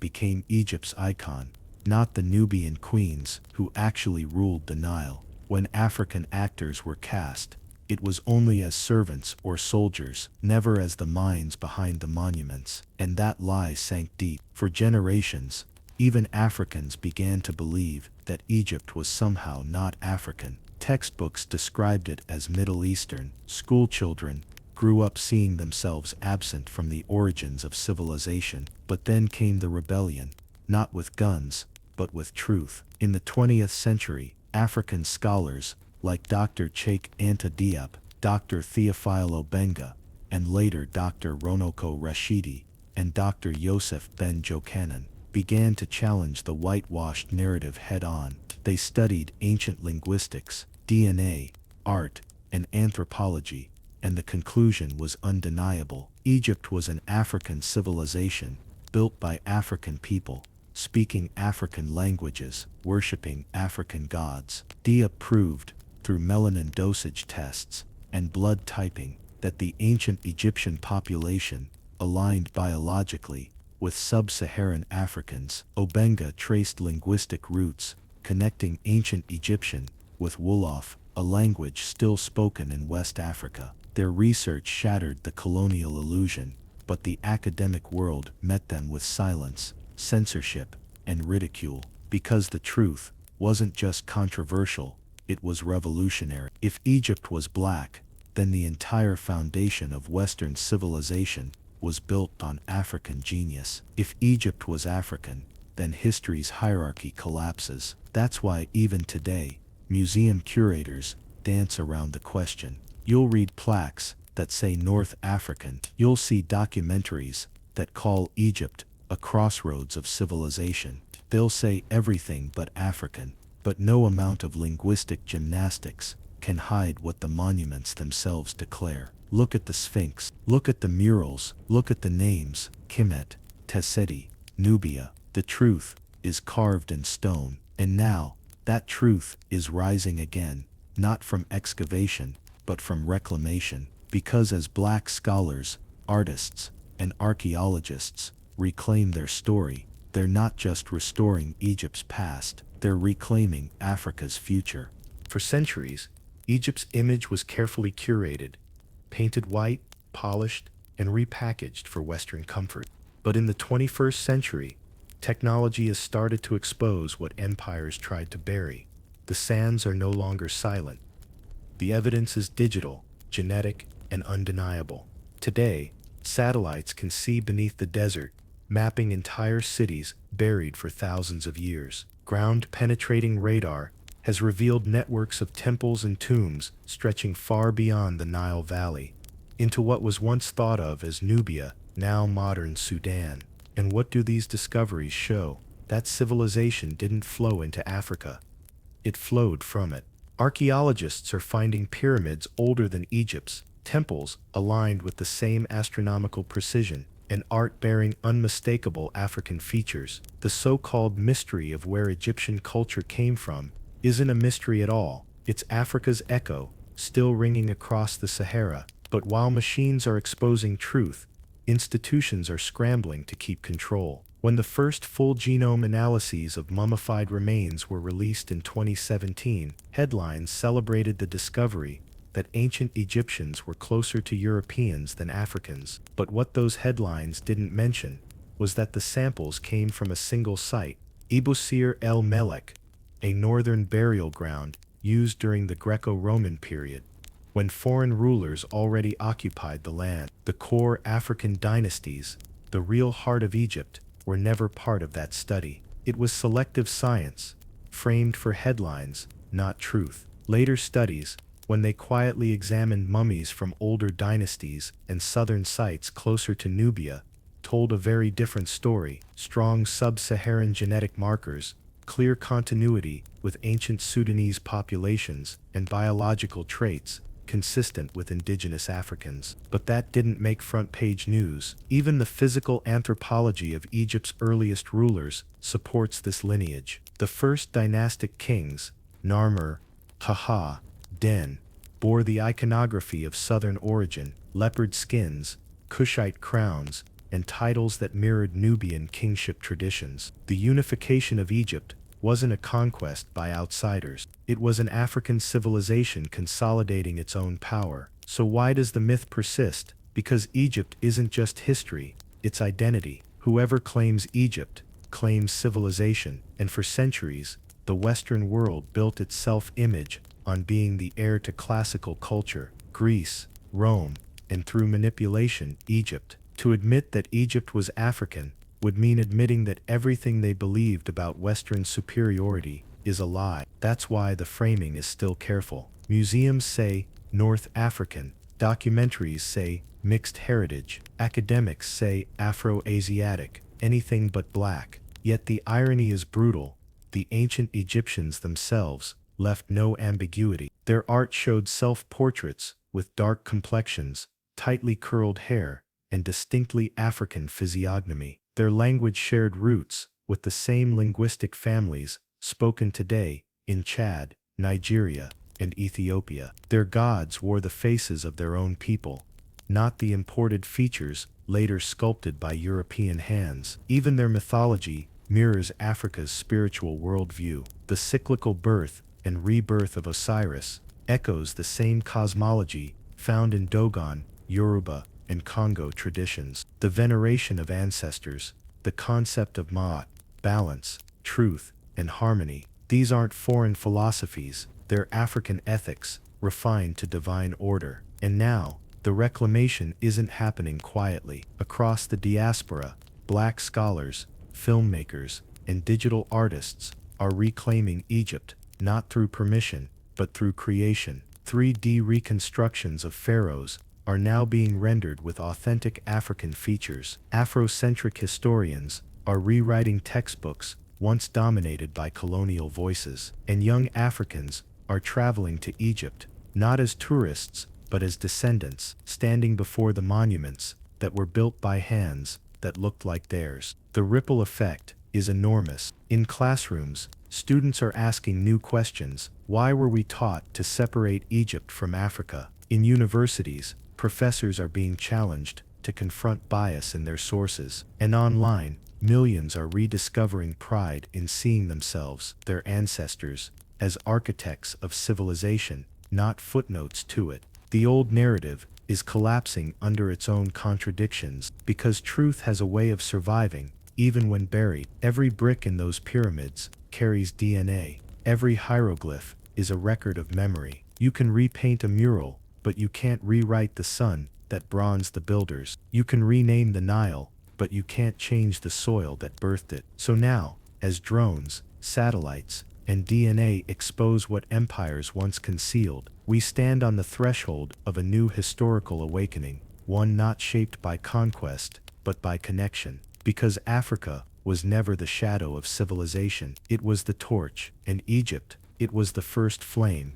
became Egypt's icon, not the Nubian queens who actually ruled the Nile. When African actors were cast, it was only as servants or soldiers, never as the minds behind the monuments. And that lie sank deep. For generations, even Africans began to believe that Egypt was somehow not African. Textbooks described it as Middle Eastern. Schoolchildren grew up seeing themselves absent from the origins of civilization. But then came the rebellion, not with guns, but with truth. In the 20th century, African scholars like Dr. Cheikh Anta Diop, Dr. Theophile Obenga, and later Dr. Ronoko Rashidi, and Dr. Yosef Ben Jokanan, began to challenge the whitewashed narrative head-on. They studied ancient linguistics, DNA, art, and anthropology, and the conclusion was undeniable. Egypt was an African civilization, built by African people, speaking African languages, worshipping African gods. Diop proved, through melanin dosage tests and blood typing, that the ancient Egyptian population aligned biologically with sub-Saharan Africans. Obenga traced linguistic roots, connecting ancient Egyptian with Wolof, a language still spoken in West Africa. Their research shattered the colonial illusion, but the academic world met them with silence, censorship, and ridicule, because the truth wasn't just controversial, it was revolutionary. If Egypt was black, then the entire foundation of Western civilization was built on African genius. If Egypt was African, then history's hierarchy collapses. That's why even today, museum curators dance around the question. You'll read plaques that say North African. You'll see documentaries that call Egypt a crossroads of civilization. They'll say everything but African. But no amount of linguistic gymnastics can hide what the monuments themselves declare. Look at the Sphinx. Look at the murals. Look at the names. Kemet, Tesseti, Nubia. The truth is carved in stone. And now, that truth is rising again, not from excavation, but from reclamation. Because as black scholars, artists, and archaeologists reclaim their story, they're not just restoring Egypt's past, they're reclaiming Africa's future. For centuries, Egypt's image was carefully curated, painted white, polished, and repackaged for Western comfort. But in the 21st century, technology has started to expose what empires tried to bury. The sands are no longer silent. The evidence is digital, genetic, and undeniable. Today, satellites can see beneath the desert, mapping entire cities buried for thousands of years. Ground-penetrating radar has revealed networks of temples and tombs stretching far beyond the Nile Valley, into what was once thought of as Nubia, now modern Sudan. And what do these discoveries show? That civilization didn't flow into Africa. It flowed from it. Archaeologists are finding pyramids older than Egypt's, temples aligned with the same astronomical precision, and art bearing unmistakable African features. The so-called mystery of where Egyptian culture came from isn't a mystery at all. It's Africa's echo, still ringing across the Sahara. But while machines are exposing truth, institutions are scrambling to keep control. When the first full genome analyses of mummified remains were released in 2017, headlines celebrated the discovery that ancient Egyptians were closer to Europeans than Africans. But what those headlines didn't mention was that the samples came from a single site, Ebusir el Melek, a northern burial ground used during the Greco-Roman period, when foreign rulers already occupied the land. The core African dynasties, the real heart of Egypt, were never part of that study. It was selective science, framed for headlines, not truth. Later studies, when they quietly examined mummies from older dynasties and southern sites closer to Nubia, told a very different story. Strong sub-Saharan genetic markers, clear continuity with ancient Sudanese populations, and biological traits consistent with indigenous Africans. But that didn't make front-page news. Even the physical anthropology of Egypt's earliest rulers supports this lineage. The first dynastic kings, Narmer, Haha, Den, bore the iconography of southern origin: leopard skins, Kushite crowns, and titles that mirrored Nubian kingship traditions. The unification of Egypt wasn't a conquest by outsiders. It was an African civilization consolidating its own power. So why does the myth persist? Because Egypt isn't just history, it's identity. Whoever claims Egypt claims civilization, and for centuries, the Western world built its self-image on being the heir to classical culture, Greece, Rome, and through manipulation, Egypt. To admit that Egypt was African would mean admitting that everything they believed about Western superiority is a lie. That's why the framing is still careful. Museums say North African, documentaries say mixed heritage, academics say Afro-Asiatic, anything but black. Yet the irony is brutal. The ancient Egyptians themselves left no ambiguity. Their art showed self-portraits with dark complexions, tightly curled hair, and distinctly African physiognomy. Their language shared roots with the same linguistic families spoken today in Chad, Nigeria, and Ethiopia. Their gods wore the faces of their own people, not the imported features later sculpted by European hands. Even their mythology mirrors Africa's spiritual worldview. The cyclical birth and rebirth of Osiris echoes the same cosmology found in Dogon, Yoruba, and Congo traditions. The veneration of ancestors, the concept of Ma'at, balance, truth, and harmony. These aren't foreign philosophies, they're African ethics, refined to divine order. And now, the reclamation isn't happening quietly. Across the diaspora, black scholars, filmmakers, and digital artists are reclaiming Egypt, not through permission, but through creation. 3D reconstructions of pharaohs are now being rendered with authentic African features. Afrocentric historians are rewriting textbooks once dominated by colonial voices, and young Africans are traveling to Egypt, not as tourists, but as descendants, standing before the monuments that were built by hands that looked like theirs. The ripple effect is enormous. In classrooms, students are asking new questions. Why were we taught to separate Egypt from Africa? In universities, professors are being challenged to confront bias in their sources. And online, millions are rediscovering pride in seeing themselves, their ancestors, as architects of civilization, not footnotes to it. The old narrative is collapsing under its own contradictions because truth has a way of surviving, even when buried. Every brick in those pyramids carries DNA. Every hieroglyph is a record of memory. You can repaint a mural, but you can't rewrite the sun that bronzed the builders. You can rename the Nile, but you can't change the soil that birthed it. So now, as drones, satellites, and DNA expose what empires once concealed, we stand on the threshold of a new historical awakening, one not shaped by conquest, but by connection. Because Africa was never the shadow of civilization, it was the torch, and Egypt, it was the first flame.